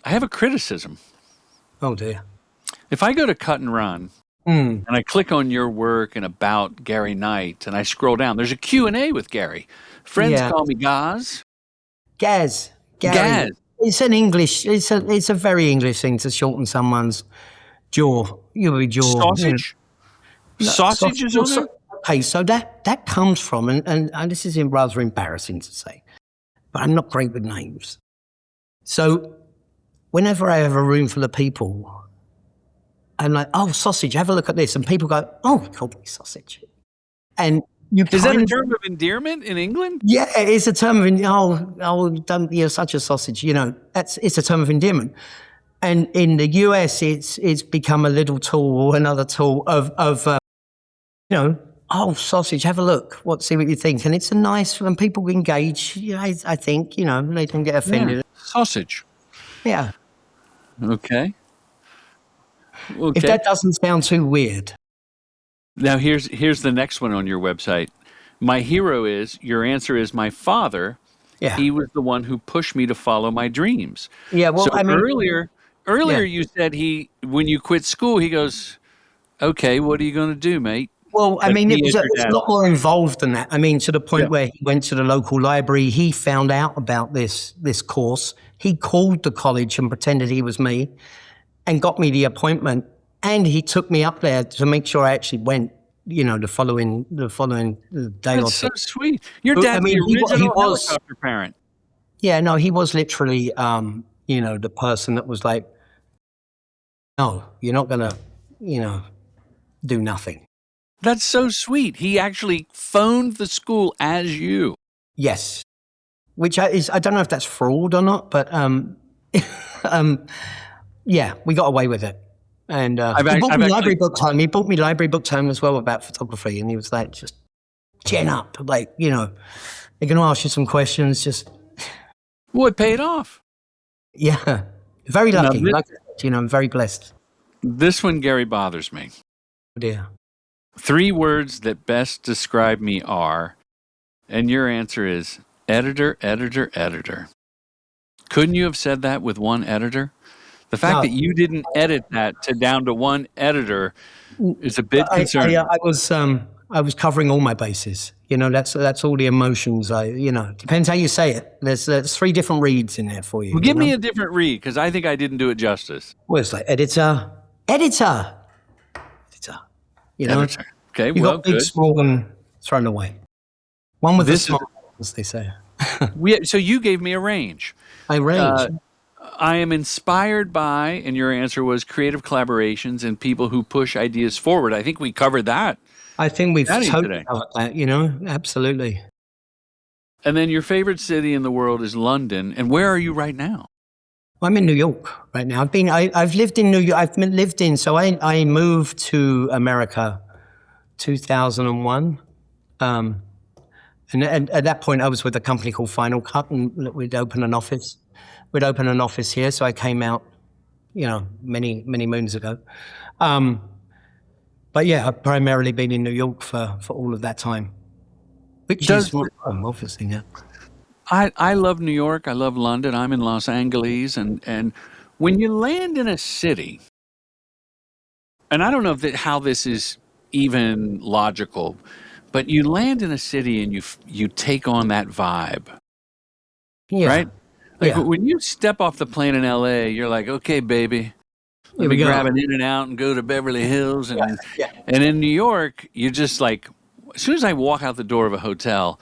have a criticism. Oh dear. If I go to Cut+Run and I click on your work and about Gary Knight and I scroll down, there's a Q&A with Gary. Friends call me Gaz. Gaz. Gaz. It's an English. It's a very English thing to shorten someone's jaw. Your jaw. Sausage. Sausage is on there? Okay, so that comes from, and this is rather embarrassing to say, but I'm not great with names. So whenever I have a room full of people, I'm like, oh, sausage, have a look at this. And people go, oh, he called me sausage. And is that a term of endearment in England? Yeah, it's a term of, you're such a sausage, it's a term of endearment. And in the US, it's become a little tool or another tool of oh, sausage, have a look, see what you think. And it's a nice, when people engage, I think, they don't get offended. Yeah. Sausage. Yeah. Okay. If that doesn't sound too weird. Now, here's the next one on your website. My hero your answer is my father. Yeah. He was the one who pushed me to follow my dreams. Yeah, well, so I mean. Earlier you said when you quit school, he goes, okay, what are you going to do, mate? Well, I mean, it's a lot more involved than that. I mean, to the point where he went to the local library, he found out about this course. He called the college and pretended he was me and got me the appointment. And he took me up there to make sure I actually went, the following day. That's so sweet. Your dad's the original helicopter parent. Yeah, no, he was literally, the person that was like, no, you're not going to, do nothing. That's so sweet. He actually phoned the school as you. Yes. Which I don't know if that's fraud or not, but yeah, we got away with it. And he bought me library books home. He bought me library books home as well about photography. And he was like, just chin up. Like, they're going to ask you some questions. Just. Well, it paid off. Yeah. Very lucky. I'm very blessed. This one, Gary, bothers me. Oh, dear. 3 words that best describe me are, and your answer is editor, editor, editor. Couldn't you have said that with one editor? The fact that you didn't edit that down to one editor is a bit concerning. I was covering all my bases. That's all the emotions. Depends how you say it. There's 3 different reads in there for you. Well, give me a different read, because I think I didn't do it justice. Well, it's like editor. Editor. Editor. Okay, you got big, small, and thrown away. One with the small, as they say. So you gave me a range. A range. I am inspired by, and your answer was creative collaborations and people who push ideas forward. I think we covered that. I think we've totally covered that, absolutely. And then your favorite city in the world is London. And where are you right now? I'm in New York right now. I've lived in New York. So I moved to America 2001. And at that point I was with a company called Final Cut, and we'd open an office. We'd open an office here. So I came out, many, many moons ago. But yeah, I've primarily been in New York for all of that time. Which is obviously, yeah. I love New York. I love London. I'm in Los Angeles. And when you land in a city, and I don't know how this is even logical, but you land in a city and you take on that vibe. Yeah. Right? Like when you step off the plane in LA, you're like, okay, baby, let me grab an In-N-Out and go to Beverly Hills. And in New York, you're just like, as soon as I walk out the door of a hotel,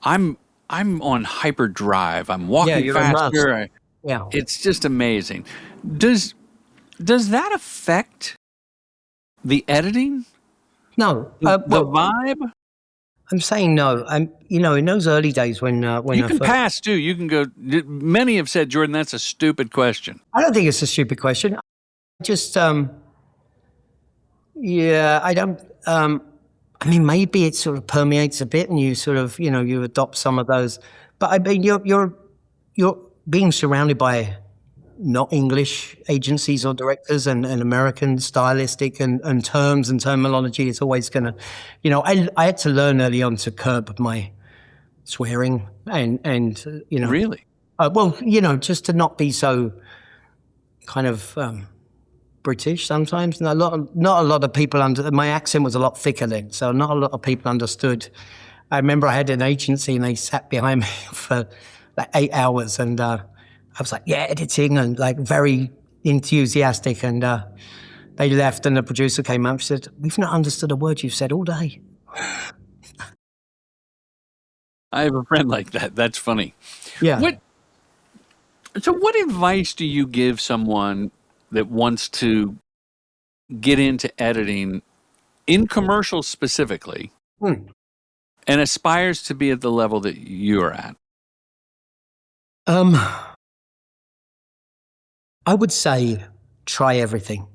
I'm on hyperdrive. I'm walking faster. It's just amazing. Does that affect the editing? No. The vibe? I'm saying no. In those early days when you can pass too. You can go. Many have said, Jordan, that's a stupid question. I don't think it's a stupid question. Just I don't. Maybe it sort of permeates a bit, and you sort of you adopt some of those. But I mean, you're being surrounded by not English agencies or directors and American stylistic and terms and terminology is always going to, I had to learn early on to curb my swearing and Really? well, just to not be so kind of British sometimes. And not a lot of people my accent was a lot thicker then, so not a lot of people understood. I remember I had an agency and they sat behind me for like 8 hours and I was like, yeah, editing and like very enthusiastic and they left and the producer came up and said, we've not understood a word you've said all day. I have a friend like that. That's funny. Yeah. So what advice do you give someone that wants to get into editing in commercials specifically and aspires to be at the level that you're at? I would say try everything,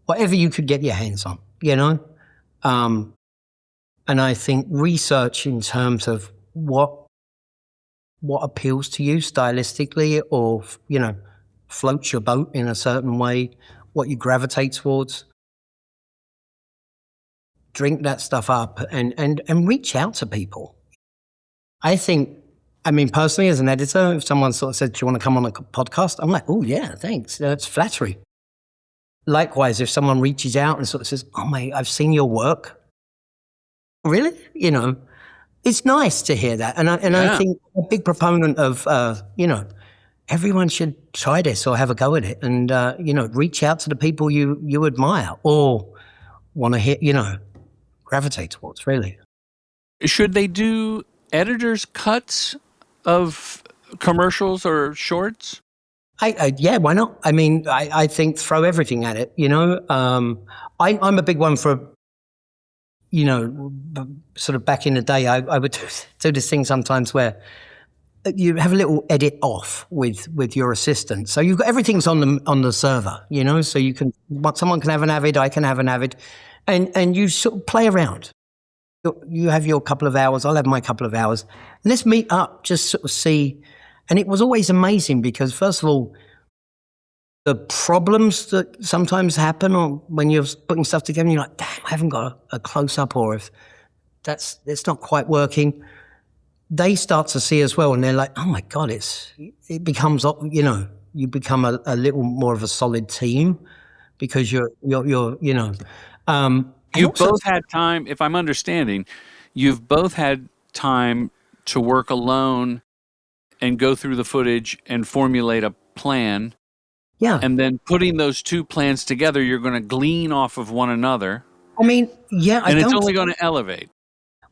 whatever you could get your hands on, and I think research in terms of what appeals to you stylistically or, floats your boat in a certain way, what you gravitate towards. Drink that stuff up and reach out to people. I think, personally as an editor, if someone sort of said, do you want to come on a podcast? I'm like, oh yeah, thanks. That's flattery. Likewise, if someone reaches out and sort of says, oh mate, I've seen your work. Really? It's nice to hear that. And I think a big proponent of, everyone should try this or have a go at it and, reach out to the people you admire or want to hear, gravitate towards, really. Should they do editors' cuts of commercials or shorts? Yeah, why not? I think throw everything at it, I'm a big one for, sort of back in the day, I would do this thing sometimes where you have a little edit off with your assistant. So you've got everything's on the server, so you can, someone can have an Avid, I can have an Avid, and you sort of play around. You have your couple of hours, I'll have my couple of hours. Let's meet up, just sort of see. And it was always amazing because, first of all, the problems that sometimes happen or when you're putting stuff together and you're like, damn, I haven't got a close-up, or if it's not quite working, they start to see as well and they're like, oh my God, it becomes, you become a little more of a solid team because you've both had time, if I'm understanding, you've both had time to work alone and go through the footage and formulate a plan. Yeah. And then putting those two plans together, you're going to glean off of one another. Yeah. And it's only going to elevate.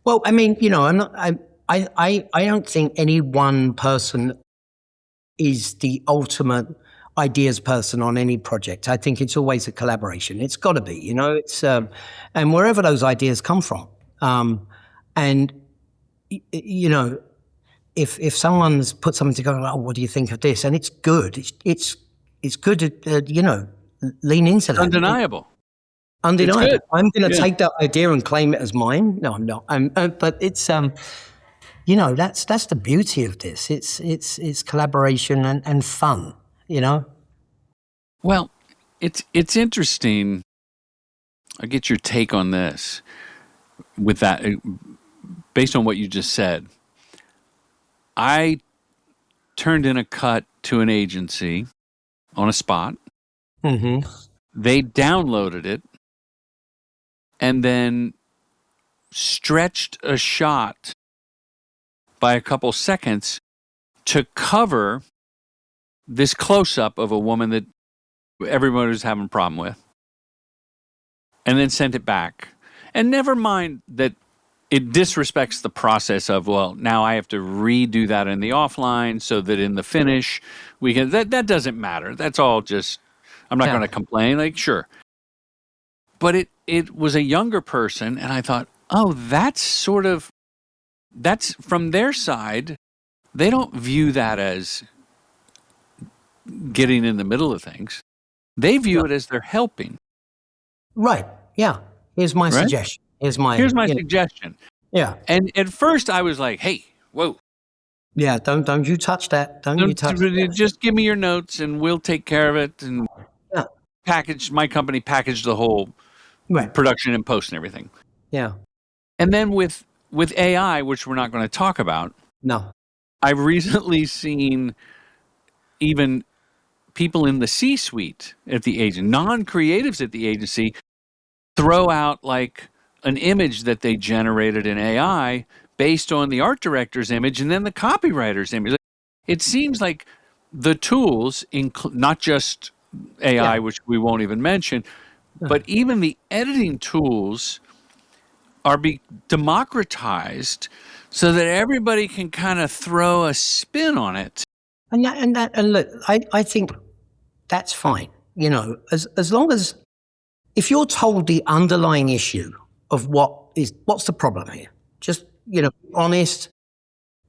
Well, I'm not, I don't think any one person is the ultimate ideas person on any project. I think it's always a collaboration. It's got to be, it's, and wherever those ideas come from. And, if someone's put something together, oh, what do you think of this? And it's good. It's good to, lean into that. Undeniable. Undeniable. I'm going to take that idea and claim it as mine. No, I'm not. But it's, that's the beauty of this. It's collaboration and fun, Well, it's interesting. I'll get your take on this with that, based on what you just said. I turned in a cut to an agency on a spot. Mm-hmm. They downloaded it and then stretched a shot by a couple seconds to cover this close-up of a woman that everybody was having a problem with, and then sent it back. And never mind that it disrespects the process of, well, now I have to redo that in the offline so that in the finish we can, that doesn't matter. That's all just, I'm not going to complain, like, sure. But it was a younger person, and I thought, oh, that's from their side, they don't view that as getting in the middle of things. They view it as they're helping. Right. Yeah. Here's my suggestion. Here's my suggestion. Yeah. And at first I was like, hey, whoa, Yeah, don't you touch that. Don't you touch that. Just give me your notes and we'll take care of it. And Yeah. my company packaged the whole Right. production and post and everything. Yeah. And then with AI, which we're not going to talk about, No. I've recently seen even people in the C-suite at the agency, non-creatives at the agency, throw out like an image that they generated in AI based on the art director's image and then the copywriter's image. It seems like the tools, not just AI, which we won't even mention, but even the editing tools are democratized so that everybody can kind of throw a spin on it. And look, I think that's fine. You know, as long as, if you're told the underlying issue of what's the problem here, just, you know, honest,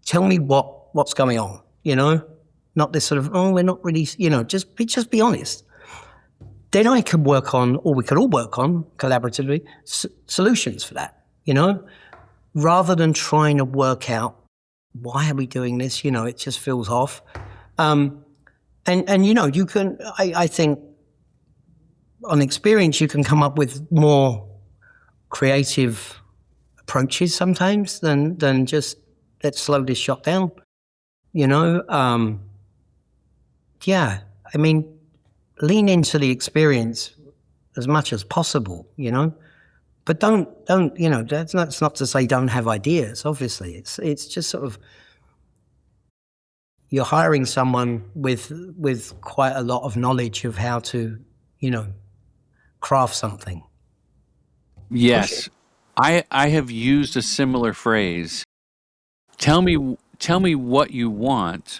tell me what's going on, you know, not this sort of, oh, we're not really, you know, just be honest. Then I can work on, or we could all work on collaboratively, solutions for that, you know, rather than trying to work out why are we doing this, you know, it just feels off. And you know, you can, I think on experience, you can come up with more creative approaches sometimes than just let's slow this shot down, you know? Yeah, I mean, lean into the experience as much as possible, you know? But don't, you know, that's not to say don't have ideas, obviously. It's just sort of, you're hiring someone with quite a lot of knowledge of how to, you know, craft something. Yes. I have used a similar phrase. Tell me what you want,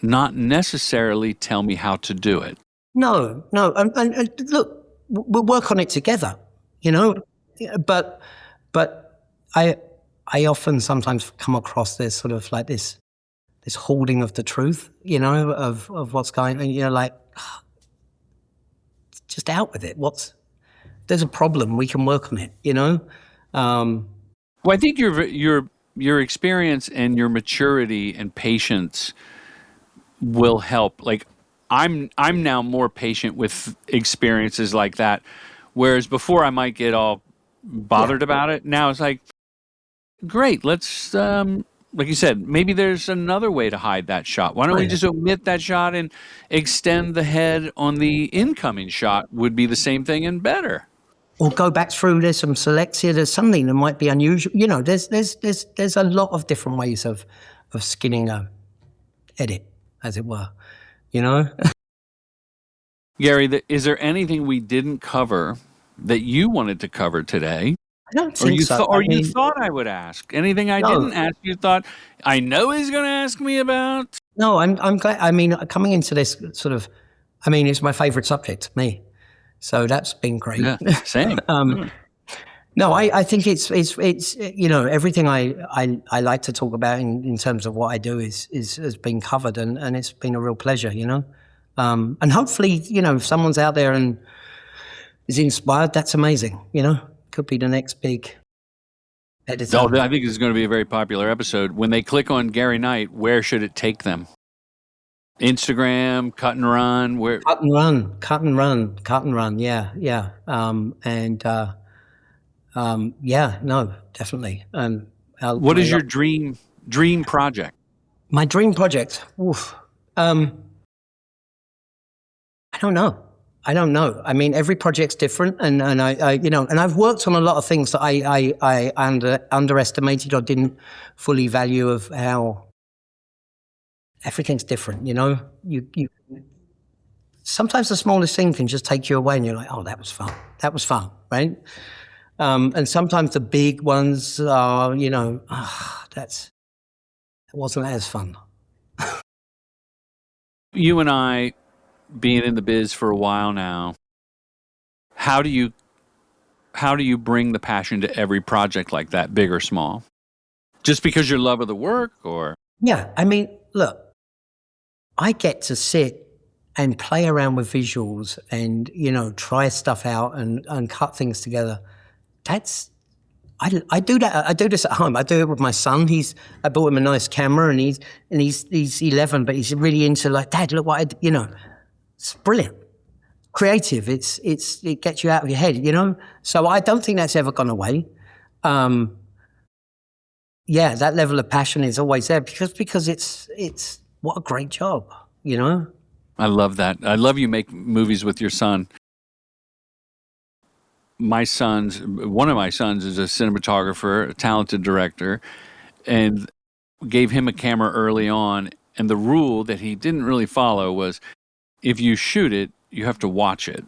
not necessarily tell me how to do it. No. And look, we'll work on it together, you know, but I often sometimes come across this sort of like this hoarding of the truth, you know, of what's going on, you know, like, just out with it. There's a problem, we can work on it, you know? Well, I think your experience and your maturity and patience will help. Like, I'm now more patient with experiences like that, whereas before I might get all bothered about it. Now it's like, great, let's like you said, maybe there's another way to hide that shot. Why don't we just omit that shot and extend the head on the incoming shot? Would be the same thing and better. Or go back through, there's some selects there's something that might be unusual. You know, there's a lot of different ways of skinning a edit, as it were, you know? Gary, is there anything we didn't cover that you wanted to cover today? I don't think so. You thought I would ask? Anything I didn't ask you thought, I know he's going to ask me about? No, I'm glad. I mean, coming into this sort of, I mean, it's my favorite subject, me. So that's been great. Yeah, same. No, I think it's you know, everything I like to talk about in terms of what I do has been covered, and it's been a real pleasure, you know. And hopefully, you know, if someone's out there and is inspired, that's amazing, you know. Could be the next big editor. Oh, I think this is going to be a very popular episode. When they click on Gary Knight, where should it take them? Instagram, Cut+Run, where? Cut and run. Yeah. Yeah, no, definitely. What is your dream project? My dream project? Oof. I don't know. I mean, every project's different, and I you know, and I've worked on a lot of things that I underestimated or didn't fully value, of how everything's different, you know. You sometimes the smallest thing can just take you away, and you're like, oh, that was fun, right? And sometimes the big ones are, you know, that wasn't as fun. You and I, being in the biz for a while now, how do you bring the passion to every project like that, big or small? Just because your love of the work, or? Yeah, I mean, look, I get to sit and play around with visuals and, you know, try stuff out and cut things together. I do that. I do this at home. I do it with my son. I bought him a nice camera, and he's 11, but he's really into like, Dad, look what it's brilliant, creative. It gets you out of your head, So I don't think that's ever gone away. Yeah, that level of passion is always there because it's what a great job, I love that. I love you make movies with your son. One of my sons is a cinematographer, a talented director, and gave him a camera early on. And the rule that he didn't really follow was if you shoot it, you have to watch it.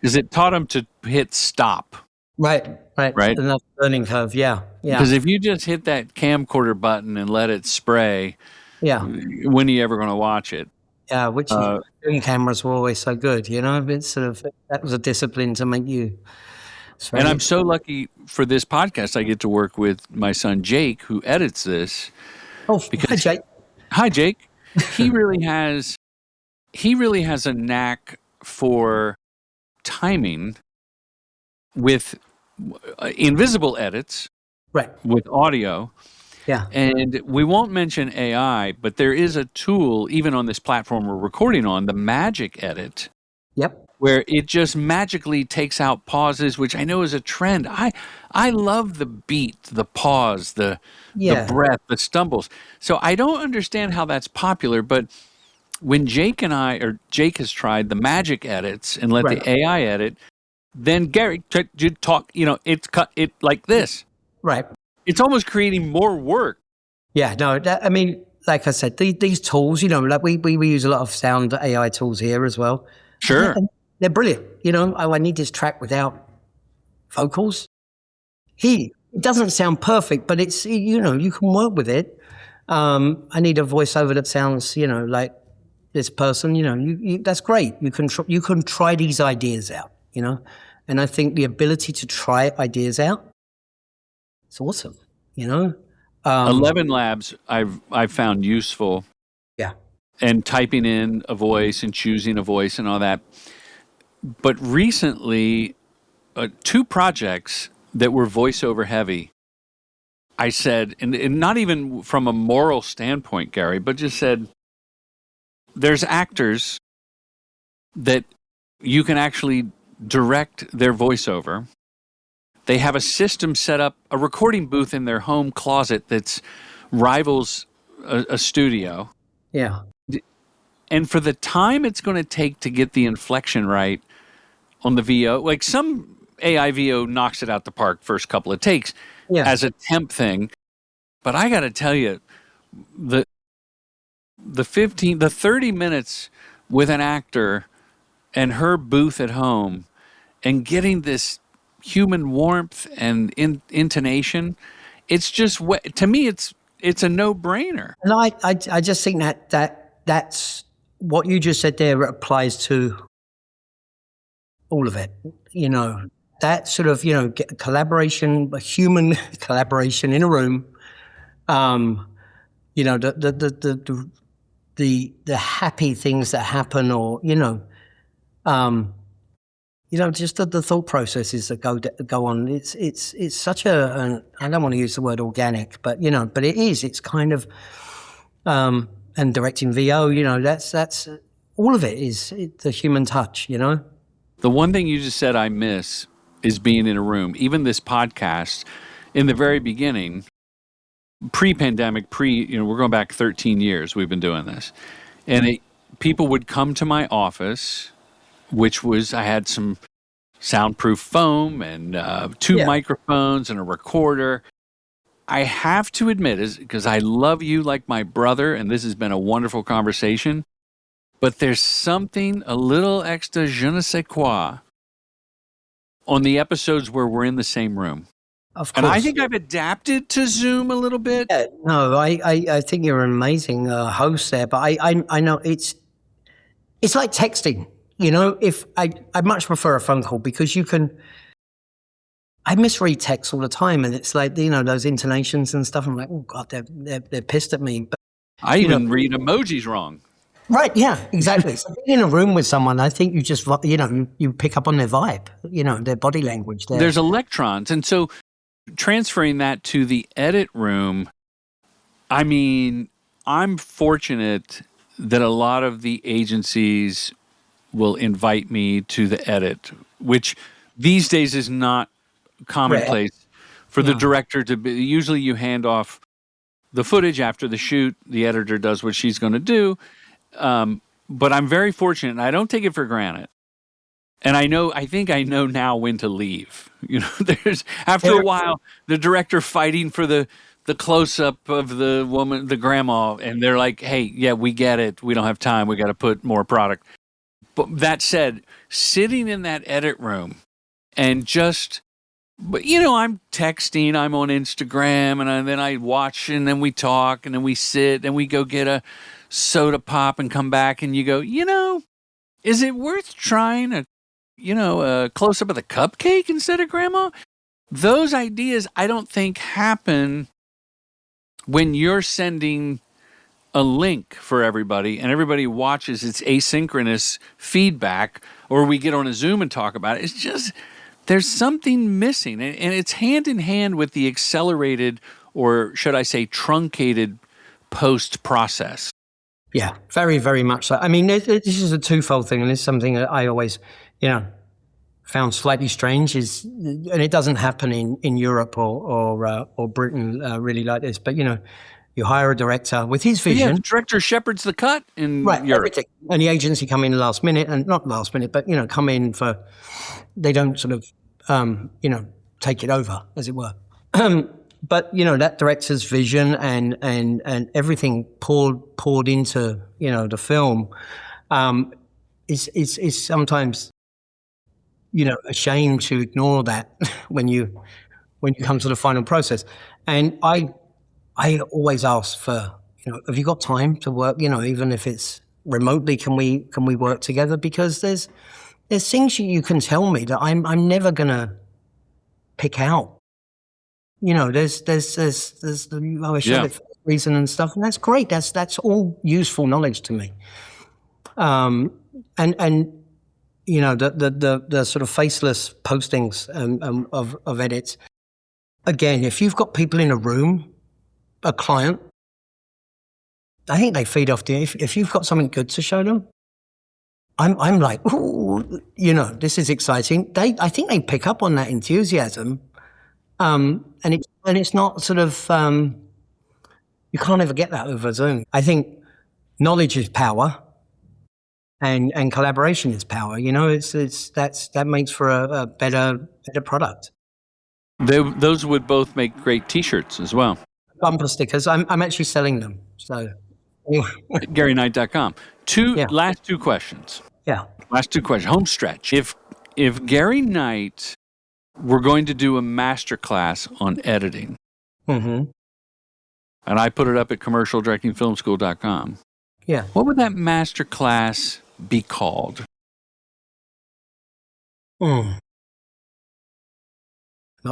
Because it taught him to hit stop. Right. Another learning curve, yeah. Because if you just hit that camcorder button and let it spray, when are you ever going to watch it? Yeah, which film cameras were always so good, It's sort of, that was a discipline to make you. And I'm so lucky for this podcast. I get to work with my son Jake, who edits this. Oh, hi Jake. Hi Jake. He really has a knack for timing with invisible edits, right? With audio. Yeah. And we won't mention AI, but there is a tool, even on this platform we're recording on, the Magic Edit. Yep. Where it just magically takes out pauses, which I know is a trend. I love the beat, the pause, the breath, the stumbles. So I don't understand how that's popular, but when Jake has tried the Magic Edits and let the AI edit, then Gary, you talk, it's cut it like this. Right. It's almost creating more work. Yeah, no, like I said, these tools, like we use a lot of sound AI tools here as well. Sure. And they're brilliant. I need this track without vocals. It doesn't sound perfect, but it's, you can work with it. I need a voiceover that sounds, like this person, that's great. You can try these ideas out, and I think the ability to try ideas out, it's awesome, 11 Labs I've found useful. Yeah. And typing in a voice and choosing a voice and all that. But recently, 2 projects that were voiceover heavy, I said, and not even from a moral standpoint, Gary, but just said, there's actors that you can actually direct their voiceover. They have a system set up, a recording booth in their home closet that's rivals a studio. Yeah. And for the time it's going to take to get the inflection right on the VO, like some AI VO knocks it out the park first couple of takes as a temp thing. But I got to tell you, the 30 minutes with an actor and her booth at home and getting this human warmth and intonation, it's just, to me, it's a no-brainer. And I just think that's what you just said there applies to all of it. That sort of, collaboration, a human collaboration in a room. The happy things that happen, or just the thought processes that go on. It's such I don't want to use the word organic, but but it is. It's kind of and directing VO. That's all of it is the human touch. The one thing you just said I miss is being in a room. Even this podcast, in the very beginning, pre-pandemic, we're going back 13 years. We've been doing this, and people would come to my office, which was, I had some soundproof foam and 2 microphones and a recorder. I have to admit, because I love you like my brother, and this has been a wonderful conversation, but there's something a little extra je ne sais quoi on the episodes where we're in the same room. Of course. And I think I've adapted to Zoom a little bit. Yeah, no, I think you're an amazing host there, but I know it's like texting. If I much prefer a phone call because I misread text all the time, and it's like those intonations and stuff. I'm like, oh God, they're pissed at me. But I even read emojis wrong. Right? Yeah, exactly. So being in a room with someone, I think you just you pick up on their vibe, their body language. There's electrons, and so transferring that to the edit room, I mean, I'm fortunate that a lot of the agencies will invite me to the edit, which these days is not commonplace for the director to be. Usually you hand off the footage after the shoot, the editor does what she's going to do. But I'm very fortunate, and I don't take it for granted. And I think I know now when to leave. There's after a while, the director fighting for the close-up of the woman, the grandma, and they're like, hey, yeah, we get it. We don't have time. We got to put more product. But that said, sitting in that edit room and just, I'm texting, I'm on Instagram, and then I watch, and then we talk, and then we sit, and we go get a soda pop and come back, and you go, is it worth trying a close-up of the cupcake instead of grandma? Those ideas, I don't think, happen when you're sending a link for everybody and everybody watches. It's asynchronous feedback, or we get on a Zoom and talk about it. It's just, there's something missing. And it's hand in hand with the accelerated, or should I say truncated, post-process. Yeah, very, very much so. I mean, this is a twofold thing, and it's something that I always, found slightly strange and it doesn't happen in Europe or Britain really like this. But you hire a director with his vision. Yeah, the director shepherds the cut in Europe, everything. And the agency come in last minute, and not last minute, but come in for. They don't sort of take it over, as it were. But that director's vision and everything poured into the film is sometimes a shame to ignore that when you come to the final process. And I always ask for have you got time to work? Even if it's remotely, can we work together? Because there's things you can tell me that I'm never gonna pick out. There's I showed it for a reason and stuff, and that's great. That's all useful knowledge to me. And the sort of faceless postings of edits. Again, if you've got people in a room, a client, I think they feed off if you've got something good to show them. I'm like, ooh, this is exciting. I think they pick up on that enthusiasm. And it's not sort of you can't ever get that over Zoom. I think knowledge is power, and collaboration is power. That makes for a better product. Those would both make great T-shirts as well. Bumper stickers. I'm actually selling them. So GaryKnight.com. Last two questions. Yeah. Last two questions. Home stretch. If Gary Knight were going to do a masterclass on editing, and I put it up at commercialdirectingfilmschool.com, what would that masterclass be called? Not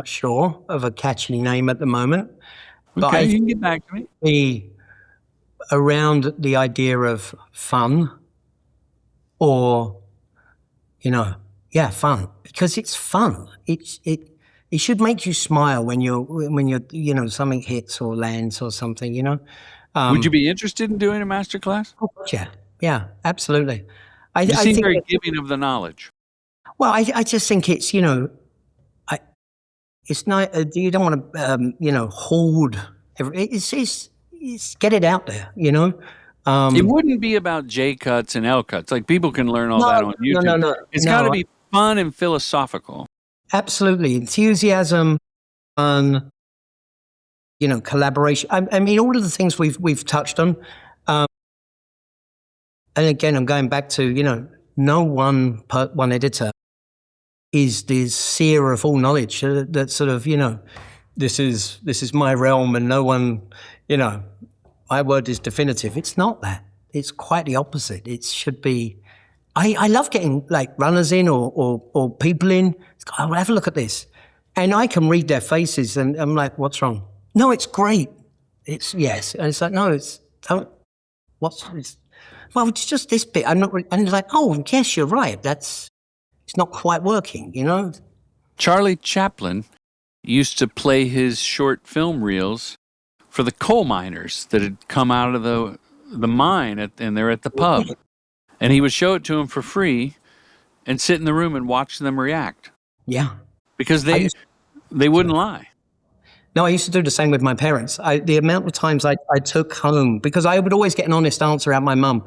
sure of a catchy name at the moment. Okay, but you can get back to me. Be around the idea of fun, or fun, because it's fun. It should make you smile when you're something hits or lands or something. Would you be interested in doing a master class? Oh, yeah, absolutely. You seem very giving of the knowledge. Well, I just think it's it's not. You don't want to hoard. It's get it out there. It wouldn't be about J cuts and L cuts. Like, people can learn all that on YouTube. No. It's got to be fun and philosophical. Absolutely, enthusiasm, fun. Collaboration. I mean, all of the things we've touched on. And again, I'm going back to no one editor is the seer of all knowledge. That sort of this is my realm, and no one my word is definitive. It's not that. It's quite the opposite. It should be. I love getting like runners in or people in. I'll have a look at this, and I can read their faces, and I'm like, what's wrong? No, it's great. It's yes, and it's like, no, it's don't. Well, it's just this bit. I'm not. And it's like, oh, yes, you're right. It's not quite working. Charlie Chaplin used to play his short film reels for the coal miners that had come out of the mine, and they're at the pub. And he would show it to them for free and sit in the room and watch them react. Yeah. Because they wouldn't lie. No, I used to do the same with my parents. The amount of times I took home, because I would always get an honest answer out of my mum.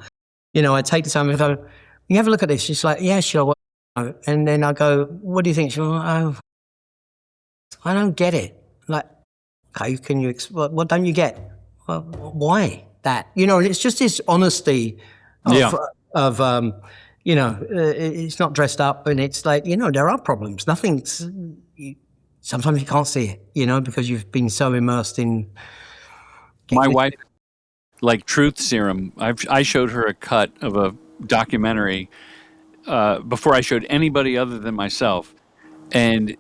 I'd take the time and go, you have a look at this. She's like, yeah, sure. And then I go, what do you think? She's like, oh, I don't get it. Like, okay, can you, what don't you get? Well, why that? And it's just this honesty of it's not dressed up, and it's like, there are problems. Sometimes you can't see it, because you've been so immersed in. My wife, like Truth Serum, I showed her a cut of a documentary before I showed anybody other than myself. And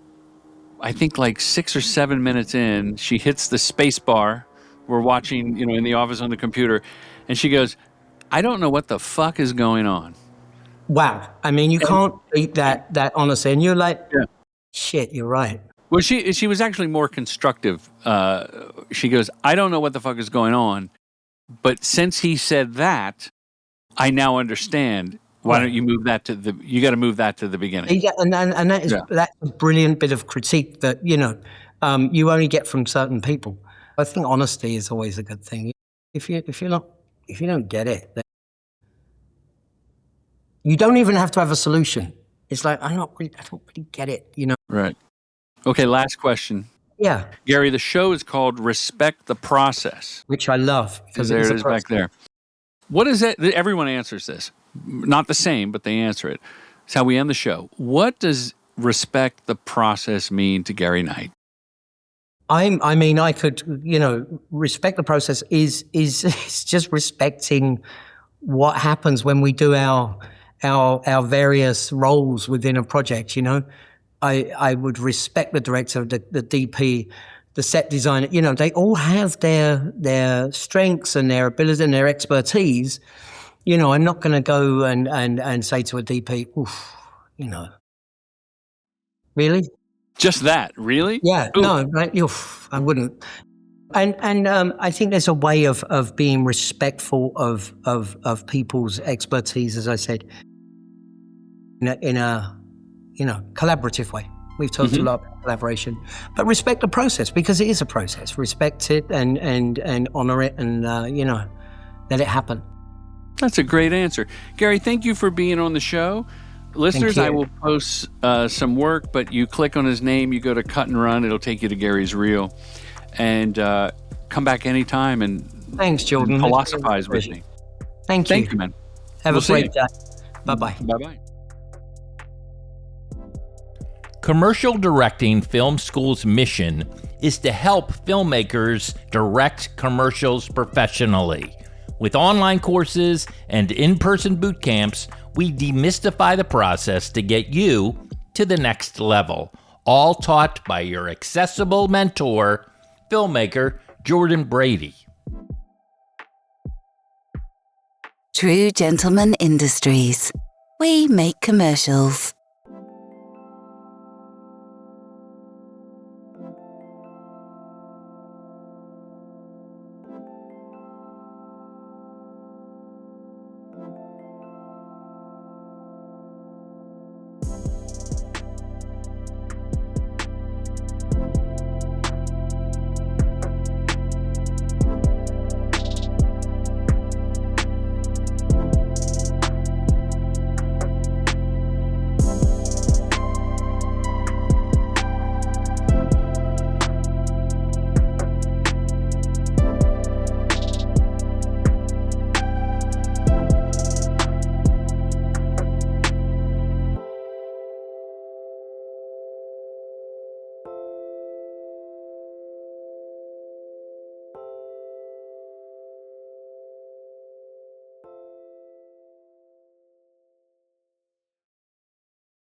I think like 6 or 7 minutes in, she hits the space bar. We're watching, in the office on the computer. And she goes, I don't know what the fuck is going on. Wow. I mean, you can't beat that honesty. And you're like, shit, you're right. Well, she was actually more constructive. She goes, I don't know what the fuck is going on. But since he said that, I now understand. Why don't you move that you got to move that to the beginning. Yeah, and that's a brilliant bit of critique that, you only get from certain people. I think honesty is always a good thing. If you don't get it, then you don't even have to have a solution. It's like, I don't really get it, Right. Okay, last question. Yeah. Gary, the show is called Respect the Process. Which I love. Because there it is back there. What is that? Everyone answers this. Not the same, but they answer it. It's how we end the show. What does respect the process mean to Gary Knight? I mean, I could, respect the process is just respecting what happens when we do our various roles within a project. I would respect the director, the DP, the set designer. They all have their strengths and their abilities and their expertise. I'm not going to go and say to a DP, oof, really? Just that, really? Yeah, Oof. no, right? Oof, I wouldn't. And I think there's a way of being respectful of people's expertise, as I said, in a collaborative way. We've talked a lot about collaboration, but respect the process, because it is a process. Respect it and honor it, and let it happen. That's a great answer. Gary, thank you for being on the show. Listeners, I will post some work, but you click on his name, you go to Cut+Run, it'll take you to Gary's reel. And come back anytime and thanks, Jordan. And philosophize with me. Thank you. Thank you, man. Have a great day. Bye-bye. Bye-bye. Commercial Directing Film School's mission is to help filmmakers direct commercials professionally. With online courses and in-person boot camps, we demystify the process to get you to the next level, all taught by your accessible mentor, filmmaker Jordan Brady. True Gentleman Industries. We make commercials.